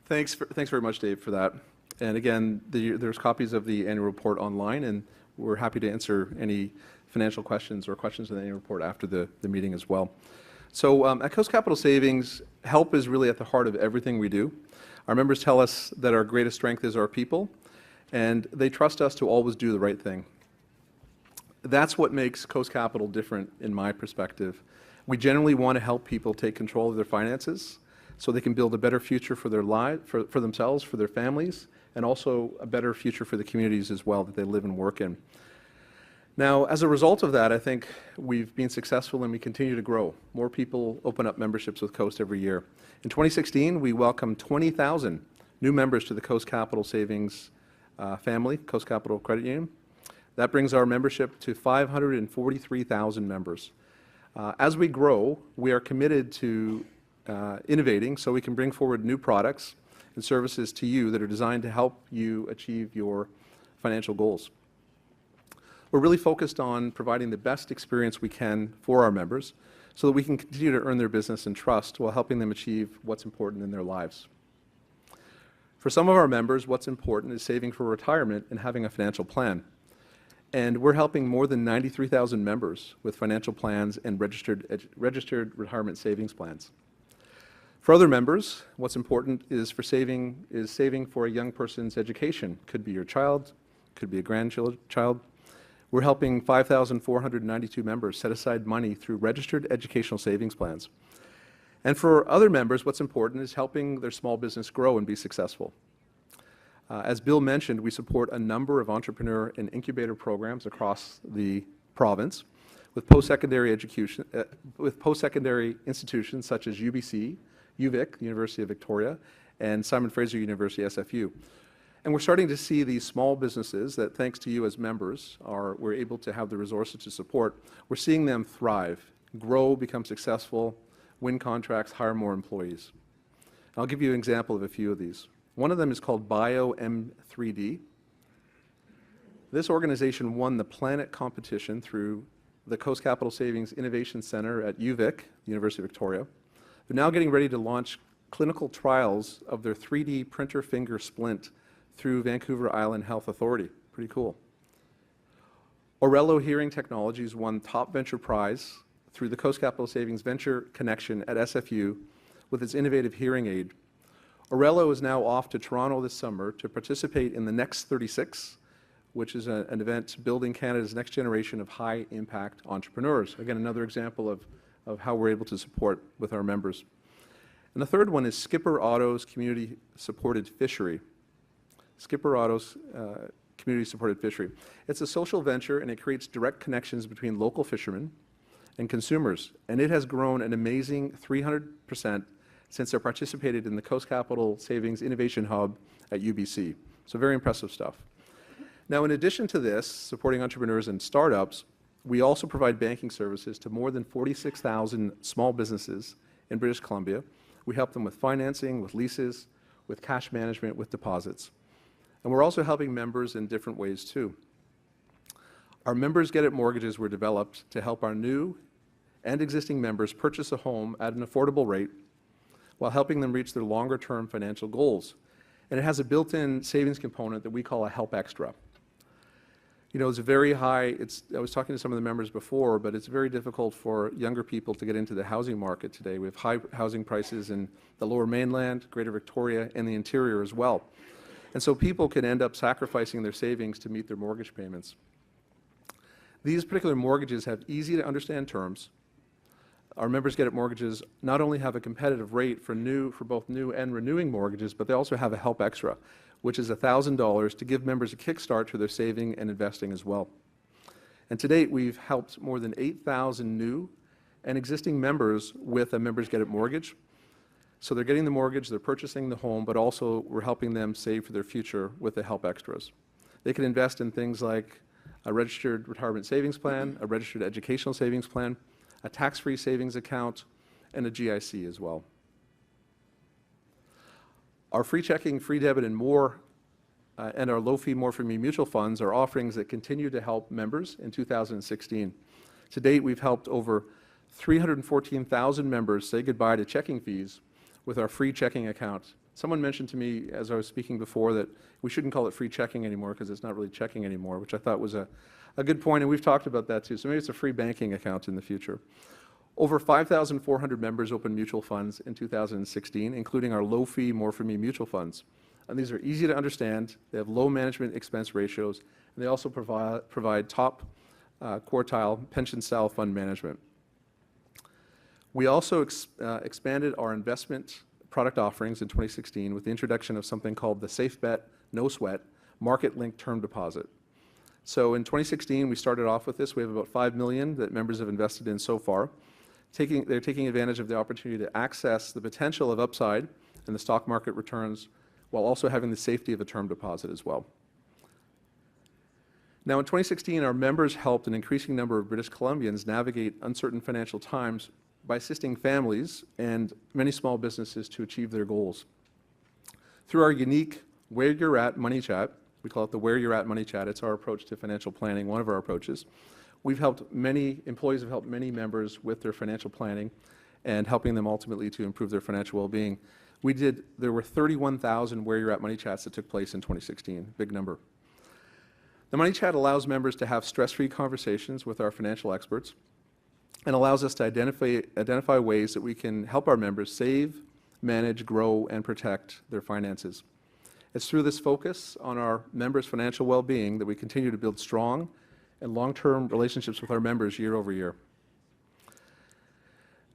Thanks very much, Dave, for that. And again, there's copies of the annual report online, and we're happy to answer any financial questions or questions in the annual report after the meeting as well. So at Coast Capital Savings, help is really at the heart of everything we do. Our members tell us that our greatest strength is our people, and they trust us to always do the right thing. That's what makes Coast Capital different in my perspective. We generally want to help people take control of their finances so they can build a better future for their for themselves, for their families, and also a better future for the communities as well that they live and work in. Now, as a result of that, I think we've been successful and we continue to grow. More people open up memberships with Coast every year. In 2016, we welcomed 20,000 new members to the Coast Capital Savings family, Coast Capital Credit Union. That brings our membership to 543,000 members. As we grow, we are committed to innovating so we can bring forward new products and services to you that are designed to help you achieve your financial goals. We're really focused on providing the best experience we can for our members so that we can continue to earn their business and trust while helping them achieve what's important in their lives. For some of our members, what's important is saving for retirement and having a financial plan. And we're helping more than 93,000 members with financial plans and registered retirement savings plans. For other members, what's important is saving for a young person's education. Could be your child, could be a grandchild. We're helping 5,492 members set aside money through registered educational savings plans. And for other members, what's important is helping their small business grow and be successful. As Bill mentioned, we support a number of entrepreneur and incubator programs across the province with post-secondary education, with post-secondary institutions such as UBC, UVic, University of Victoria, and Simon Fraser University, SFU. And we're starting to see these small businesses that, thanks to you as members, we're able to have the resources to support. We're seeing them thrive, grow, become successful, win contracts, hire more employees. I'll give you an example of a few of these. One of them is called BioM3D. This organization won the Planet competition through the Coast Capital Savings Innovation Center at UVic, University of Victoria. They're now getting ready to launch clinical trials of their 3D printer finger splint through Vancouver Island Health Authority. Pretty cool. Orello Hearing Technologies won Top Venture Prize through the Coast Capital Savings Venture Connection at SFU with its innovative hearing aid. Orello is now off to Toronto this summer to participate in the Next 36, which is an event building Canada's next generation of high-impact entrepreneurs. Again, another example of how we're able to support with our members. And the third one is Skipper Auto's Community-Supported Fishery. Skipper Auto's Community-Supported Fishery. It's a social venture, and it creates direct connections between local fishermen and consumers. And it has grown an amazing 300% since they participated in the Coast Capital Savings Innovation Hub at UBC. So very impressive stuff. Now, in addition to this, supporting entrepreneurs and startups, we also provide banking services to more than 46,000 small businesses in British Columbia. We help them with financing, with leases, with cash management, with deposits. And we're also helping members in different ways too. Our Members Get It mortgages were developed to help our new and existing members purchase a home at an affordable rate while helping them reach their longer-term financial goals. And it has a built-in savings component that we call a Help Extra. You know, it's very high, I was talking to some of the members before, but it's very difficult for younger people to get into the housing market today. We have high housing prices in the Lower Mainland, Greater Victoria, and the interior as well. And so people can end up sacrificing their savings to meet their mortgage payments. These particular mortgages have easy to understand terms. Our Members Get It mortgages not only have a competitive rate for both new and renewing mortgages, but they also have a Help Extra, which is $1,000 to give members a kickstart to their saving and investing as well. And to date, we've helped more than 8,000 new and existing members with a Members Get It mortgage. So they're getting the mortgage, they're purchasing the home, but also we're helping them save for their future with the Help Extras. They can invest in things like a registered retirement savings plan, a registered educational savings plan, a tax-free savings account, and a GIC as well. Our free checking, free debit, and more, and our low-fee, more-for-me mutual funds are offerings that continue to help members in 2016. To date, we've helped over 314,000 members say goodbye to checking fees with our free checking account. Someone mentioned to me as I was speaking before that we shouldn't call it free checking anymore because it's not really checking anymore, which I thought was a good point, and we've talked about that too. So maybe it's a free banking account in the future. Over 5,400 members opened mutual funds in 2016, including our low-fee More For Me mutual funds. And these are easy to understand, they have low management expense ratios, and they also provide top quartile pension-style fund management. We also expanded our investment product offerings in 2016 with the introduction of something called the Safe Bet, No Sweat, market-linked term deposit. So in 2016, we started off with this. We have about $5 million that members have invested in so far. They're taking advantage of the opportunity to access the potential of upside in the stock market returns while also having the safety of a term deposit as well. Now in 2016, our members helped an increasing number of British Columbians navigate uncertain financial times by assisting families and many small businesses to achieve their goals. Through our unique Where You're At Money Chat, we call it the Where You're At Money Chat, it's our approach to financial planning, one of our approaches. Employees have helped many members with their financial planning and helping them ultimately to improve their financial well-being. There were 31,000 Where You're At Money Chats that took place in 2016, big number. The Money Chat allows members to have stress-free conversations with our financial experts and allows us to identify ways that we can help our members save, manage, grow, and protect their finances. It's through this focus on our members' financial well-being that we continue to build strong and long-term relationships with our members year over year.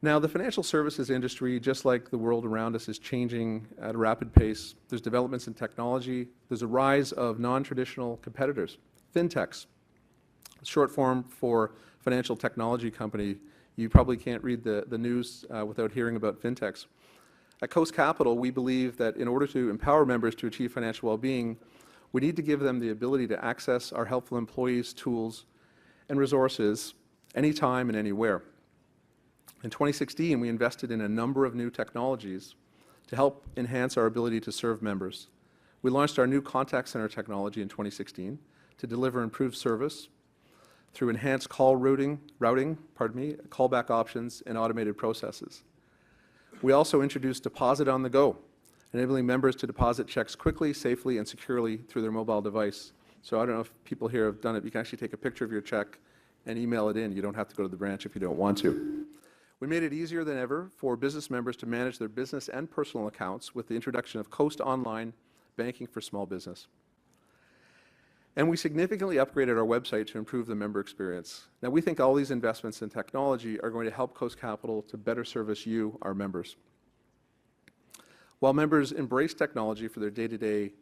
Now, the financial services industry, just like the world around us, is changing at a rapid pace. There's developments in technology. There's a rise of non-traditional competitors, fintechs, short form for financial technology company. You probably can't read the news without hearing about fintechs. At Coast Capital, we believe that in order to empower members to achieve financial well-being, we need to give them the ability to access our helpful employees, tools, and resources anytime and anywhere. In 2016, we invested in a number of new technologies to help enhance our ability to serve members. We launched our new contact center technology in 2016 to deliver improved service through enhanced call routing, callback options, and automated processes. We also introduced Deposit on the Go, enabling members to deposit checks quickly, safely, and securely through their mobile device. So I don't know if people here have done it. You can actually take a picture of your check and email it in. You don't have to go to the branch if you don't want to. We made it easier than ever for business members to manage their business and personal accounts with the introduction of Coast Online Banking for Small Business. And we significantly upgraded our website to improve the member experience. Now, we think all these investments in technology are going to help Coast Capital to better service you, our members. While members embrace technology for their day-to-day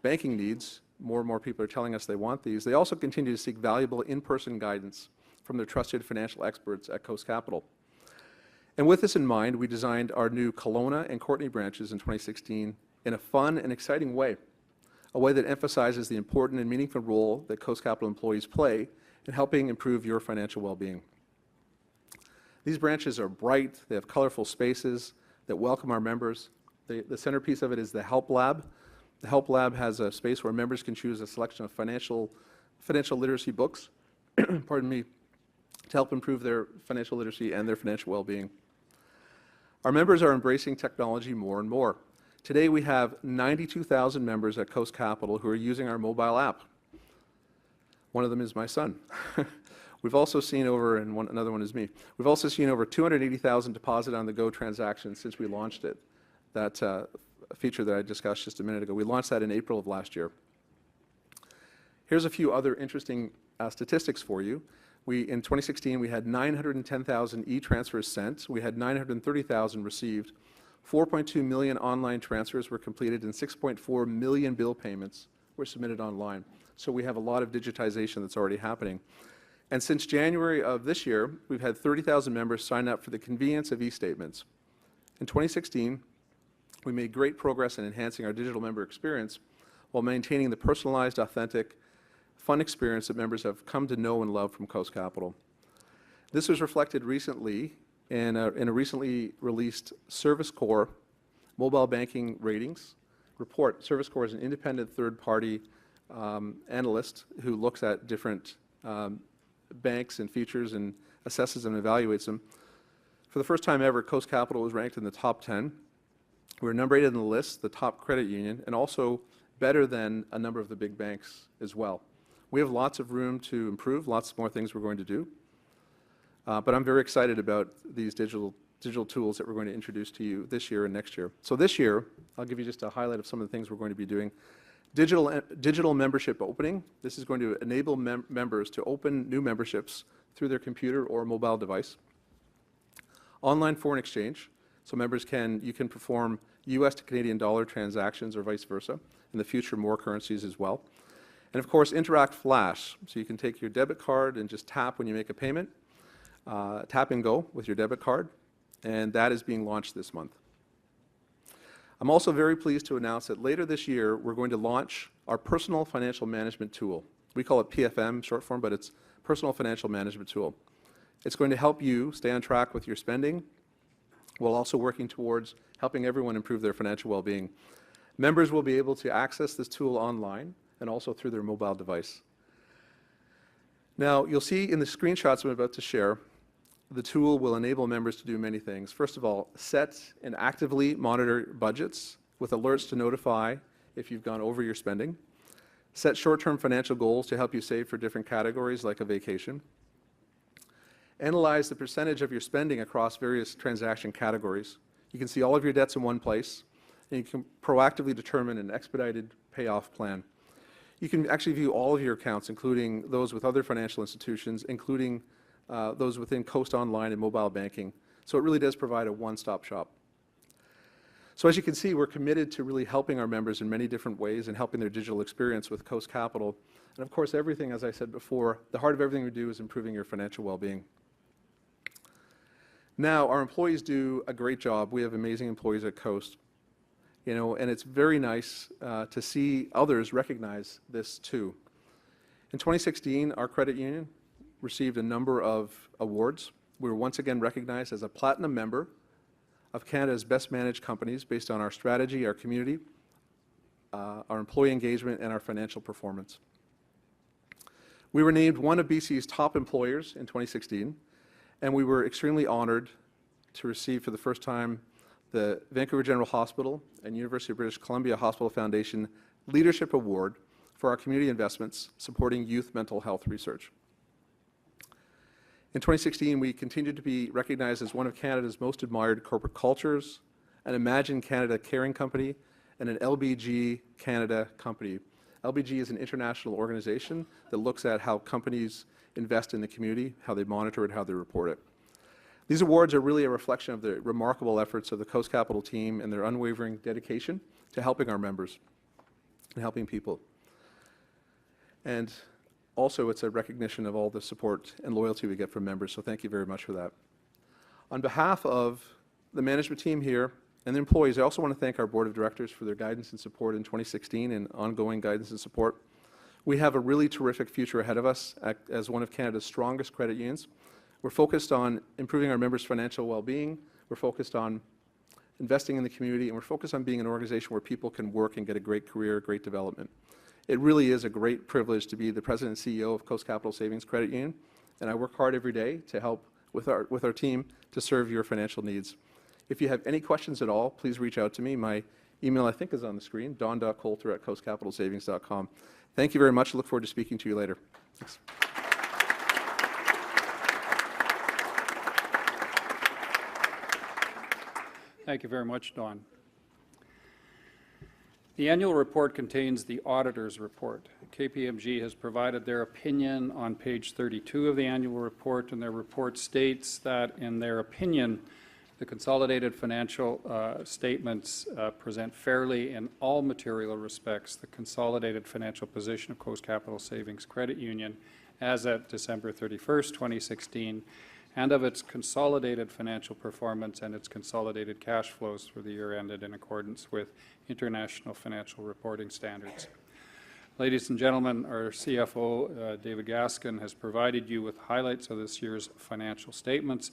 banking needs, more and more people are telling us they want these, they also continue to seek valuable in-person guidance from their trusted financial experts at Coast Capital. And with this in mind, we designed our new Kelowna and Courtenay branches in 2016 in a fun and exciting way, a way that emphasizes the important and meaningful role that Coast Capital employees play in helping improve your financial well-being. These branches are bright, they have colorful spaces that welcome our members. The centerpiece of it is the Help Lab. The Help Lab has a space where members can choose a selection of financial literacy books, pardon me, to help improve their financial literacy and their financial well-being. Our members are embracing technology more and more. Today we have 92,000 members at Coast Capital who are using our mobile app. One of them is my son. We've also seen another one is me. We've also seen over 280,000 deposit on the go transactions since we launched it. That feature that I discussed just a minute ago. We launched that in April of last year. Here's a few other interesting statistics for you. In 2016, we had 910,000 e-transfers sent. We had 930,000 received. 4.2 million online transfers were completed, and 6.4 million bill payments were submitted online. So we have a lot of digitization that's already happening. And since January of this year, we've had 30,000 members sign up for the convenience of e-statements. In 2016, we made great progress in enhancing our digital member experience while maintaining the personalized, authentic, fun experience that members have come to know and love from Coast Capital. This was reflected recently in a recently released Service Corps mobile banking ratings report. Service Corps is an independent third-party analyst who looks at different banks and features and assesses them and evaluates them. For the first time ever, Coast Capital was ranked in the top 10. We were number 8 on the list, the top credit union, and also better than a number of the big banks as well. We have lots of room to improve, lots more things we're going to do. But I'm very excited about these digital tools that we're going to introduce to you this year and next year. So this year, I'll give you just a highlight of some of the things we're going to be doing. Digital membership opening. This is going to enable members to open new memberships through their computer or mobile device. Online foreign exchange. So members you can perform US to Canadian dollar transactions or vice versa. In the future, more currencies as well. And of course, Interact Flash. So you can take your debit card and just tap when you make a payment. Tap and go with your debit card. And that is being launched this month. I'm also very pleased to announce that later this year, we're going to launch our personal financial management tool. We call it PFM, short form, but it's Personal Financial Management Tool. It's going to help you stay on track with your spending while also working towards helping everyone improve their financial well-being. Members will be able to access this tool online and also through their mobile device. Now, you'll see in the screenshots I'm about to share, the tool will enable members to do many things. First of all, set and actively monitor budgets with alerts to notify if you've gone over your spending. Set short-term financial goals to help you save for different categories like a vacation. Analyze the percentage of your spending across various transaction categories. You can see all of your debts in one place, and you can proactively determine an expedited payoff plan. You can actually view all of your accounts, including those with other financial institutions, including those within Coast Online and mobile banking. So it really does provide a one-stop shop. So as you can see, we're committed to really helping our members in many different ways and helping their digital experience with Coast Capital. And of course, everything, as I said before, the heart of everything we do is improving your financial well-being. Now, our employees do a great job. We have amazing employees at Coast, and it's very nice to see others recognize this too. In 2016, our credit union received a number of awards. We were once again recognized as a platinum member of Canada's best managed companies based on our strategy, our community, our employee engagement, and our financial performance. We were named one of BC's top employers in 2016, and we were extremely honored to receive for the first time the Vancouver General Hospital and University of British Columbia Hospital Foundation Leadership Award for our community investments supporting youth mental health research. In 2016, we continued to be recognized as one of Canada's most admired corporate cultures, an Imagine Canada Caring Company, and an LBG Canada company. LBG is an international organization that looks at how companies invest in the community, how they monitor it, how they report it. These awards are really a reflection of the remarkable efforts of the Coast Capital team and their unwavering dedication to helping our members and helping people. And also, it's a recognition of all the support and loyalty we get from members, so thank you very much for that. On behalf of the management team here and the employees, I also want to thank our board of directors for their guidance and support in 2016 and ongoing guidance and support. We have a really terrific future ahead of us as one of Canada's strongest credit unions. We're focused on improving our members' financial well-being. We're focused on investing in the community, and we're focused on being an organization where people can work and get a great career, great development. It really is a great privilege to be the president and CEO of Coast Capital Savings Credit Union, and I work hard every day to help with our team to serve your financial needs. If you have any questions at all, please reach out to me. My email, I think, is on the screen, don.coulter@coastcapitalsavings.com. Thank you very much. I look forward to speaking to you later. Thanks. Thank you very much, Don. The annual report contains the auditor's report. KPMG has provided their opinion on page 32 of the annual report, and their report states that, in their opinion, the consolidated financial statements present fairly in all material respects the consolidated financial position of Coast Capital Savings Credit Union as at December 31st, 2016, and of its consolidated financial performance and its consolidated cash flows for the year ended in accordance with international financial reporting standards. Ladies and gentlemen, our CFO, David Gaskin, has provided you with highlights of this year's financial statements.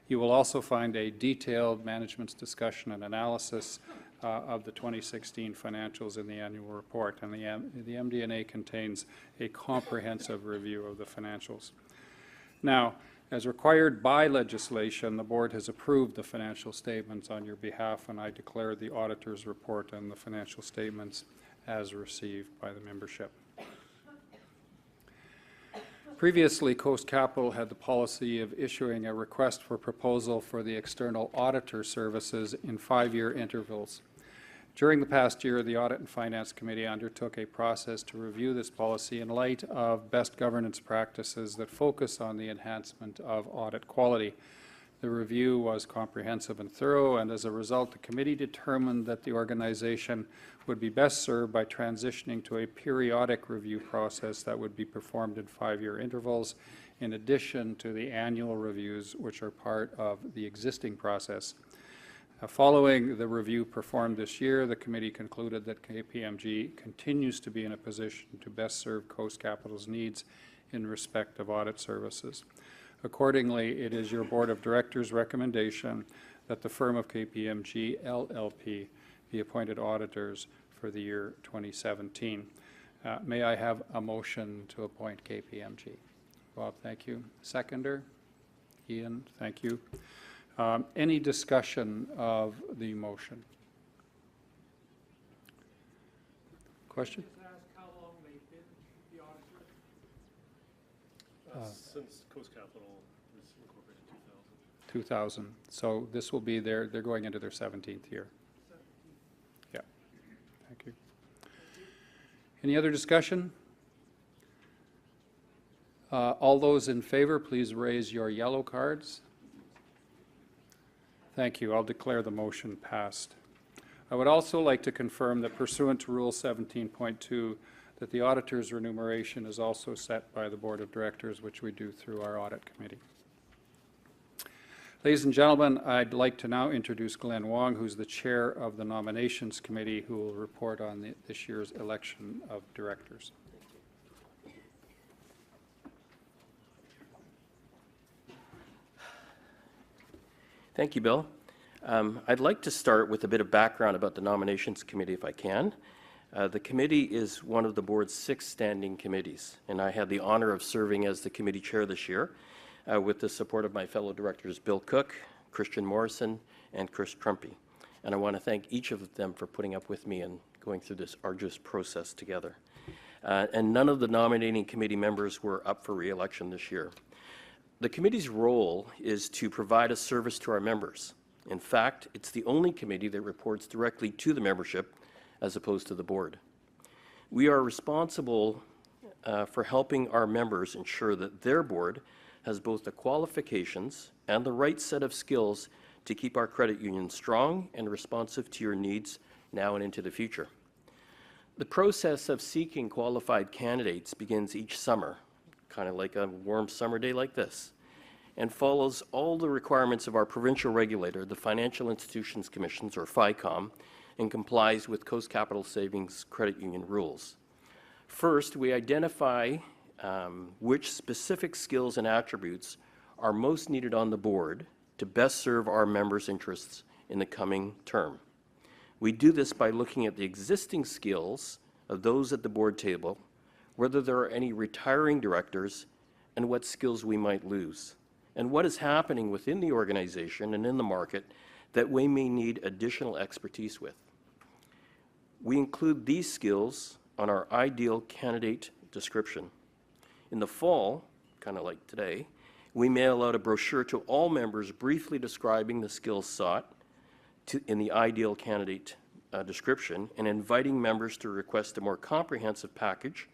You will also find a detailed management's discussion and analysis of the 2016 financials in the annual report, and the MD&A contains a comprehensive review of the financials. Now, as required by legislation, the board has approved the financial statements on your behalf, and I declare the auditor's report and the financial statements as received by the membership. Previously, Coast Capital had the policy of issuing a request for proposal for the external auditor services in 5-year intervals. During the past year, the Audit and Finance Committee undertook a process to review this policy in light of best governance practices that focus on the enhancement of audit quality. The review was comprehensive and thorough, and as a result, the committee determined that the organization would be best served by transitioning to a periodic review process that would be performed in 5-year intervals, in addition to the annual reviews, which are part of the existing process. Following the review performed this year, the committee concluded that KPMG continues to be in a position to best serve Coast Capital's needs in respect of audit services. Accordingly, it is your Board of Directors' recommendation that the firm of KPMG LLP be appointed auditors for the year 2017. May I have a motion to appoint KPMG? Bob, thank you. Seconder? Ian, thank you. Any discussion of the motion? Question? How long they've been the auditor? Since Coast Capital was incorporated in 2000. So this will be they're going into their 17th year. Yeah. Thank you. Any other discussion? All those in favor, please raise your yellow cards. Thank you. I'll declare the motion passed. I would also like to confirm that pursuant to Rule 17.2, that the auditor's remuneration is also set by the Board of Directors, which we do through our Audit Committee. Ladies and gentlemen, I'd like to now introduce Glenn Wong, who's the Chair of the Nominations Committee, who will report on this year's election of directors. Thank you, Bill. I'd like to start with a bit of background about the Nominations Committee, if I can. The committee is one of the board's 6 standing committees, and I had the honor of serving as the committee chair this year with the support of my fellow directors Bill Cooke, Christian Morrison, and Chris Trumpy. And I want to thank each of them for putting up with me and going through this arduous process together. And none of the nominating committee members were up for re-election this year. The committee's role is to provide a service to our members. In fact, it's the only committee that reports directly to the membership as opposed to the board. We are responsible for helping our members ensure that their board has both the qualifications and the right set of skills to keep our credit union strong and responsive to your needs now and into the future. The process of seeking qualified candidates begins each summer, kind of like a warm summer day like this, and follows all the requirements of our provincial regulator, the Financial Institutions Commissions, or FICOM, and complies with Coast Capital Savings Credit Union rules. First, we identify which specific skills and attributes are most needed on the board to best serve our members' interests in the coming term. We do this by looking at the existing skills of those at the board table, whether there are any retiring directors, and what skills we might lose, and what is happening within the organization and in the market that we may need additional expertise with. We include these skills on our ideal candidate description. In the fall, kind of like today, we mail out a brochure to all members briefly describing the skills sought in the ideal candidate description, and inviting members to request a more comprehensive package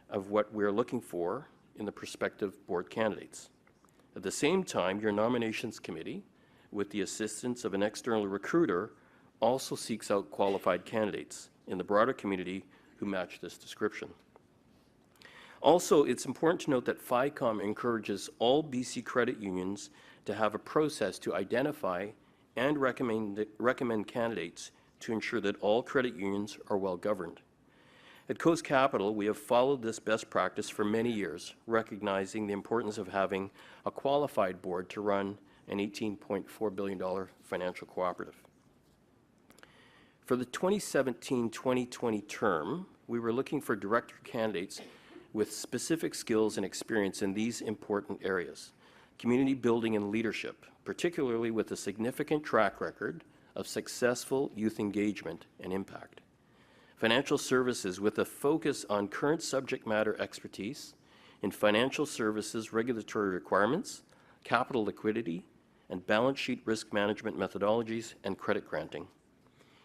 of what we're looking for in the prospective board candidates. At the same time, your nominations committee, with the assistance of an external recruiter, also seeks out qualified candidates in the broader community who match this description. Also, it's important to note that FICOM encourages all BC credit unions to have a process to identify and recommend candidates to ensure that all credit unions are well governed. At Coast Capital, we have followed this best practice for many years, recognizing the importance of having a qualified board to run an $18.4 billion financial cooperative. For the 2017-2020 term, we were looking for director candidates with specific skills and experience in these important areas: community building and leadership, particularly with a significant track record of successful youth engagement and impact; financial services with a focus on current subject matter expertise in financial services regulatory requirements, capital liquidity, and balance sheet risk management methodologies and credit granting.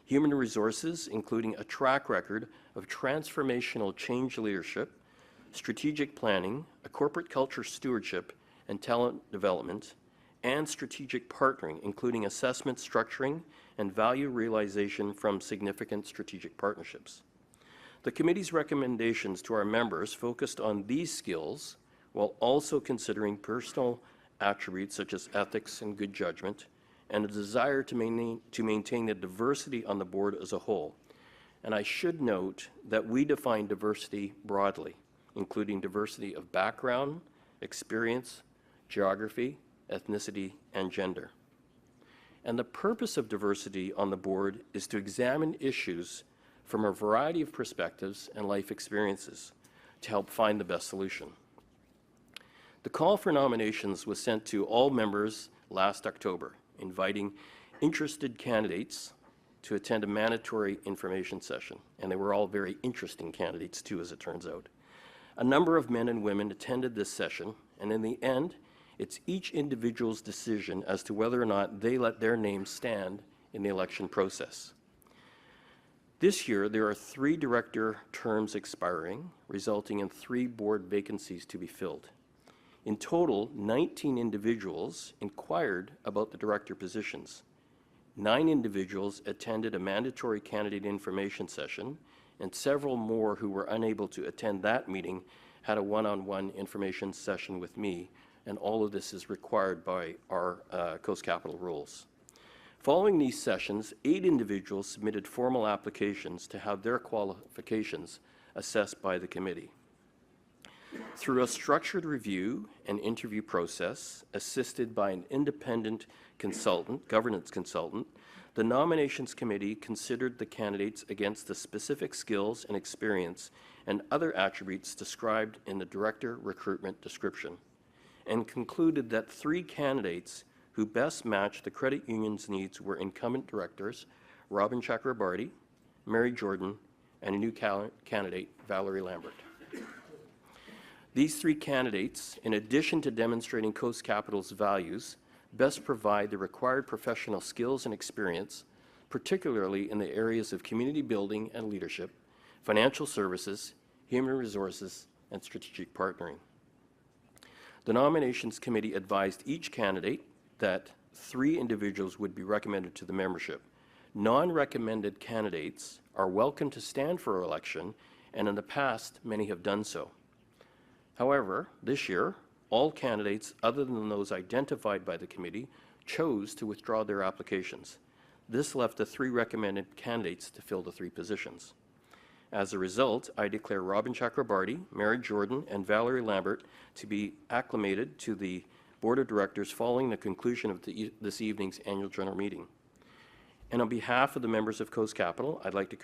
Human resources, including a track record of transformational change leadership, strategic planning, a corporate culture stewardship and talent development, and strategic partnering, including assessment structuring and value realization from significant strategic partnerships. The committee's recommendations to our members focused on these skills while also considering personal attributes such as ethics and good judgment, and a desire to maintain the diversity on the board as a whole. And I should note that we define diversity broadly, including diversity of background, experience, geography, ethnicity, and gender. And the purpose of diversity on the board is to examine issues from a variety of perspectives and life experiences to help find the best solution. The call for nominations was sent to all members last October, inviting interested candidates to attend a mandatory information session. And they were all very interesting candidates too, as it turns out. A number of men and women attended this session, and in the end, it's each individual's decision as to whether or not they let their name stand in the election process. This year, there are 3 director terms expiring, resulting in 3 board vacancies to be filled. In total, 19 individuals inquired about the director positions. 9 individuals attended a mandatory candidate information session, and several more who were unable to attend that meeting had a one-on-one information session with me, and all of this is required by our Coast Capital rules. Following these sessions, 8 individuals submitted formal applications to have their qualifications assessed by the committee. Through a structured review and interview process, assisted by an independent consultant, governance consultant, the nominations committee considered the candidates against the specific skills and experience and other attributes described in the director recruitment description, and concluded that 3 candidates who best matched the credit union's needs were incumbent directors Robin Chakrabarty, Mary Jordan, and a new candidate, Valerie Lambert. These 3 candidates, in addition to demonstrating Coast Capital's values, best provide the required professional skills and experience, particularly in the areas of community building and leadership, financial services, human resources, and strategic partnering. The nominations committee advised each candidate that 3 individuals would be recommended to the membership. Non-recommended candidates are welcome to stand for election, and in the past, many have done so. However, this year, all candidates other than those identified by the committee chose to withdraw their applications. This left the 3 recommended candidates to fill the 3 positions. As a result, I declare Robin Chakrabarty, Mary Jordan, and Valerie Lambert to be acclimated to the Board of Directors following the conclusion of this evening's annual general meeting. And on behalf of the members of Coast Capital, I'd like to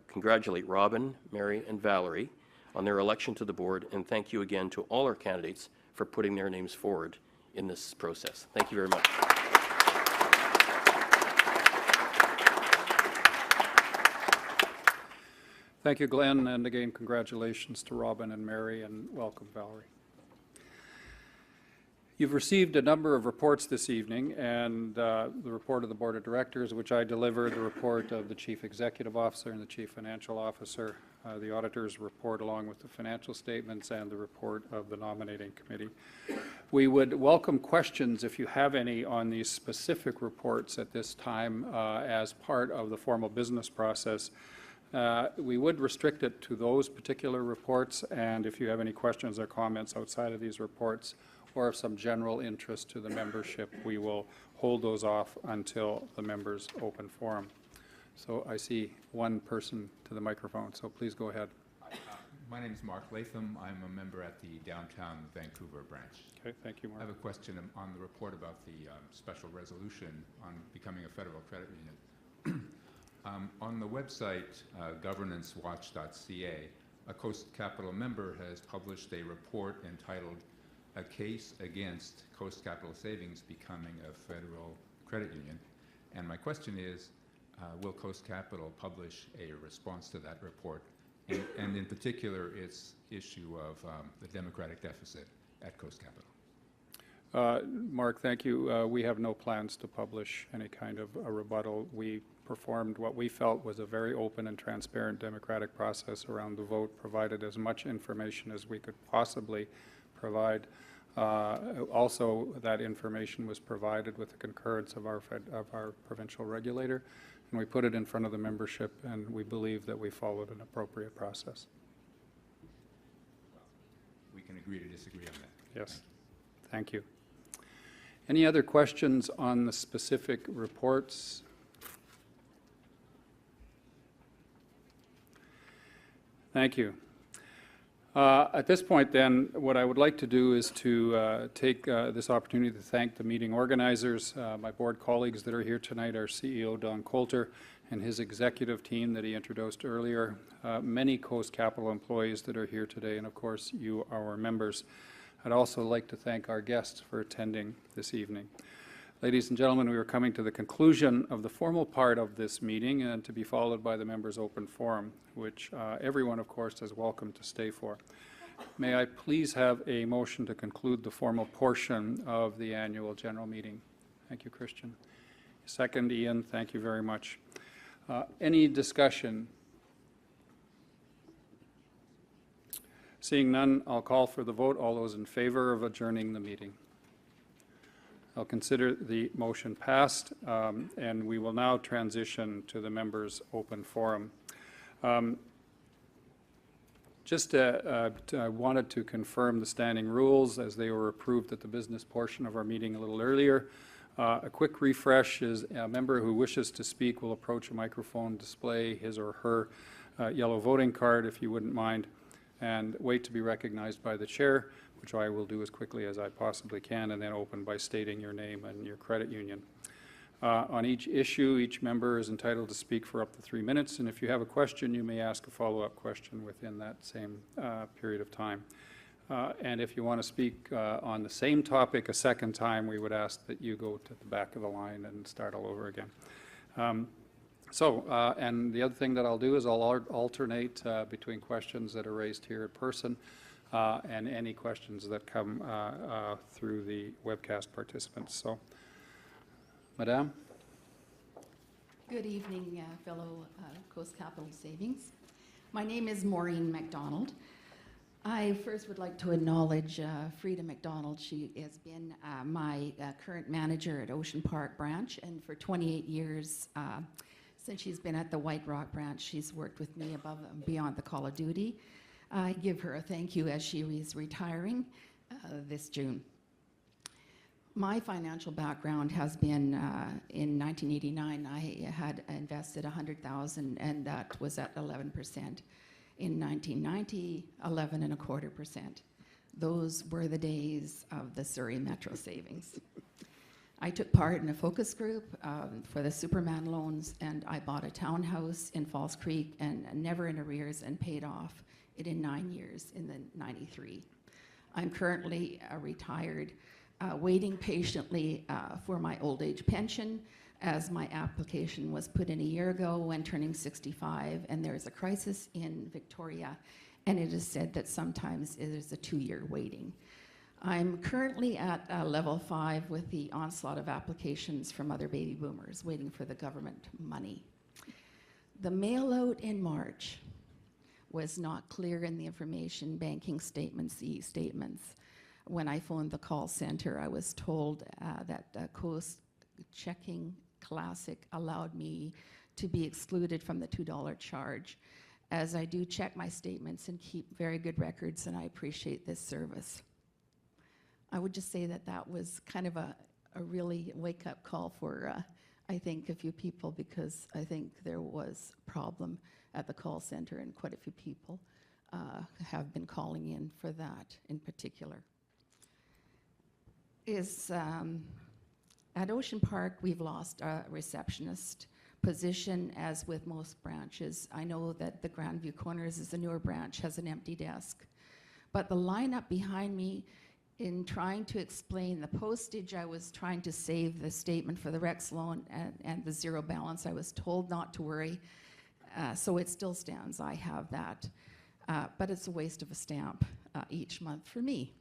congratulate Robin, Mary, and Valerie on their election to the board, and thank you again to all our candidates for putting their names forward in this process. Thank you very much. Thank you, Glenn, and again, congratulations to Robin and Mary, and welcome, Valerie. You've received a number of reports this evening, and the report of the Board of Directors, which I delivered, the report of the Chief Executive Officer and the Chief Financial Officer, the auditor's report along with the financial statements, and the report of the nominating committee. We would welcome questions, if you have any, on these specific reports at this time as part of the formal business process. We would restrict it to those particular reports, and if you have any questions or comments outside of these reports or of some general interest to the membership, we will hold those off until the members' open forum. So I see one person to the microphone, so please go ahead. My name is Mark Latham. I'm a member at the downtown Vancouver branch. Okay, thank you, Mark. I have a question on the report about the special resolution on becoming a federal credit union. On the website, governancewatch.ca, a Coast Capital member has published a report entitled "A Case Against Coast Capital Savings Becoming a Federal Credit Union." And my question is, will Coast Capital publish a response to that report and in particular its issue of the democratic deficit at Coast Capital. Mark, thank you. We have no plans to publish any kind of a rebuttal. We performed what we felt was a very open and transparent democratic process around the vote, provided as much information as we could possibly provide. Also, that information was provided with the concurrence of our provincial regulator, and we put it in front of the membership, and we believe that we followed an appropriate process. We can agree to disagree on that. Yes. Thank you. Any other questions on the specific reports? Thank you. At this point then, what I would like to do is to take this opportunity to thank the meeting organizers, my board colleagues that are here tonight, our CEO, Don Coulter, and his executive team that he introduced earlier, many Coast Capital employees that are here today, and of course, you, our members. I'd also like to thank our guests for attending this evening. Ladies and gentlemen, we are coming to the conclusion of the formal part of this meeting, and to be followed by the members' open forum, which everyone, of course, is welcome to stay for. May I please have a motion to conclude the formal portion of the annual general meeting? Thank you, Christian. Second, Ian, thank you very much. Any discussion? Seeing none, I'll call for the vote. All those in favor of adjourning the meeting? I'll consider the motion passed, and we will now transition to the members' open forum. Just wanted to confirm the standing rules as they were approved at the business portion of our meeting a little earlier. A quick refresh is a member who wishes to speak will approach a microphone, display his or her yellow voting card, if you wouldn't mind, and wait to be recognized by the chair, which I will do as quickly as I possibly can, and then open by stating your name and your credit union. On each issue, each member is entitled to speak for up to 3 minutes, and if you have a question, you may ask a follow-up question within that same period of time. And if you want to speak on the same topic a second time, we would ask that you go to the back of the line and start all over again. And the other thing that I'll do is I'll alternate between questions that are raised here in person and any questions that come through the webcast participants. So, Madame. Good evening, fellow Coast Capital Savings. My name is Maureen MacDonald. I first would like to acknowledge Frida MacDonald. She has been my current manager at Ocean Park branch, and for 28 years, since she's been at the White Rock branch, she's worked with me above and beyond the call of duty. I give her a thank you as she is retiring this June. My financial background has been in 1989, I had invested $100,000, and that was at 11%. In 1990, 11.25%. Those were the days of the Surrey Metro Savings. I took part in a focus group for the Superman loans, and I bought a townhouse in Falls Creek, and never in arrears, and paid off it in 9 years in the 93. I'm currently retired, waiting patiently for my old age pension, as my application was put in a year ago when turning 65, and there's a crisis in Victoria, and it is said that sometimes it is a 2-year waiting. I'm currently at level 5 with the onslaught of applications from other baby boomers waiting for the government money. The mail-out in March was not clear in the information banking statements, the statements. When I phoned the call center, I was told that Coast Checking Classic allowed me to be excluded from the $2 charge, as I do check my statements and keep very good records, and I appreciate this service. I would just say that that was kind of a really wake-up call for, I think, a few people, because I think there was a problem at the call center, and quite a few people have been calling in for that in particular. At Ocean Park, we've lost a receptionist position, as with most branches. I know that the Grandview Corners is a newer branch, has an empty desk. But the lineup behind me, in trying to explain the postage, I was trying to save the statement for the Rex loan and the zero balance. I was told not to worry. So it still stands. I have that. But it's a waste of a stamp each month for me.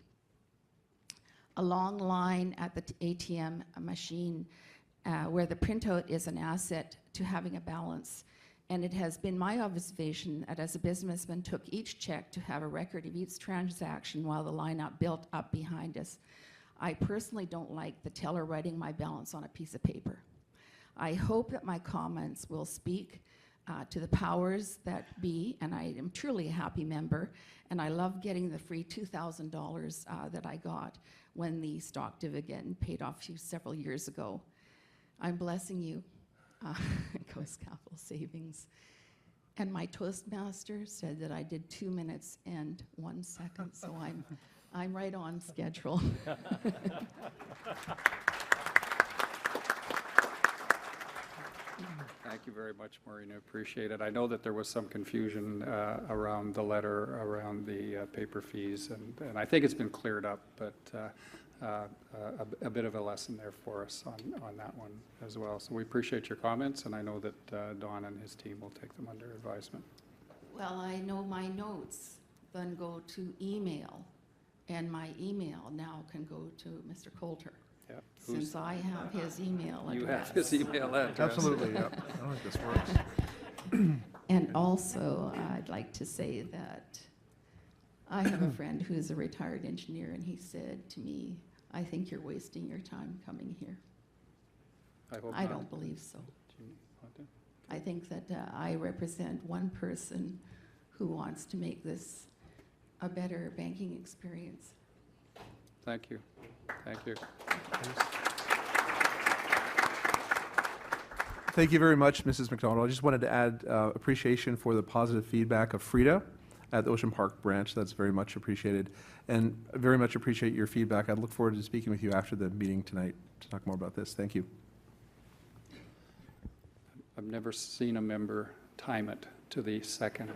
A long line at the ATM machine where the printout is an asset to having a balance. And it has been my observation that as a businessman took each check to have a record of each transaction while the lineup built up behind us. I personally don't like the teller writing my balance on a piece of paper. I hope that my comments will speak to the powers that be, and I am truly a happy member, and I love getting the free $2,000 that I got when the stock dividend paid off several years ago. I'm blessing you, Coast Capital Savings. And my Toastmaster said that I did 2 minutes and 1 second, so I'm right on schedule. Thank you very much, Maureen. I appreciate it. I know that there was some confusion around the letter, around the paper fees, and I think it's been cleared up, but a bit of a lesson there for us on that one as well. So we appreciate your comments, and I know that Don and his team will take them under advisement. Well, I know my notes then go to email, and my email now can go to Mr. Coulter. Yeah. Since I have his email address. You have his email address. Absolutely, yeah. I don't think this works. And also, I'd like to say that I have a friend who's a retired engineer, and he said to me, I think you're wasting your time coming here. I hope I not. don't believe so. Do you want to? I think that I represent one person who wants to make this a better banking experience. Thank you. Thank you. Thank you very much, Mrs. McDonald. I just wanted to add appreciation for the positive feedback of Frida at the Ocean Park branch. That's very much appreciated. And I very much appreciate your feedback. I look forward to speaking with you after the meeting tonight to talk more about this. Thank you. I've never seen a member time it to the second.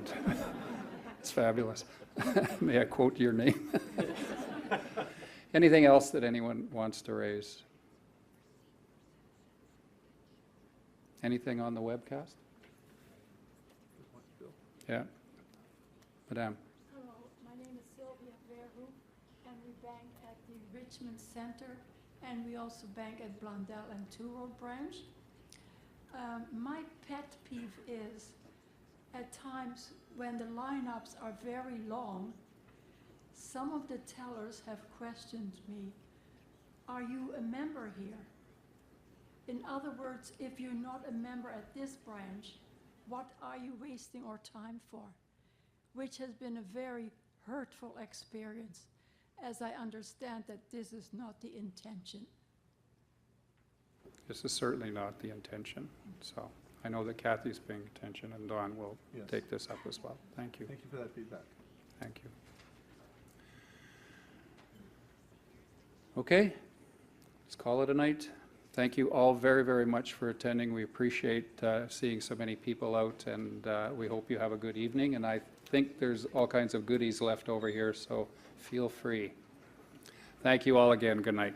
It's fabulous. May I quote your name? Anything else that anyone wants to raise? Anything on the webcast? Yeah. Madame. Hello, my name is Sylvia Verhoek, and we bank at the Richmond Center, and we also bank at Blondell and Two Road branch. My pet peeve is at times when the lineups are very long, some of the tellers have questioned me, are you a member here? In other words, if you're not a member at this branch, what are you wasting our time for? Which has been a very hurtful experience, as I understand that this is not the intention. This is certainly not the intention. So I know that Kathy's paying attention, and Don will take this up as well. Thank you. Thank you for that feedback. Thank you. Okay, let's call it a night. Thank you all very, very much for attending. We appreciate seeing so many people out, and we hope you have a good evening. And I think there's all kinds of goodies left over here, so feel free. Thank you all again. Good night.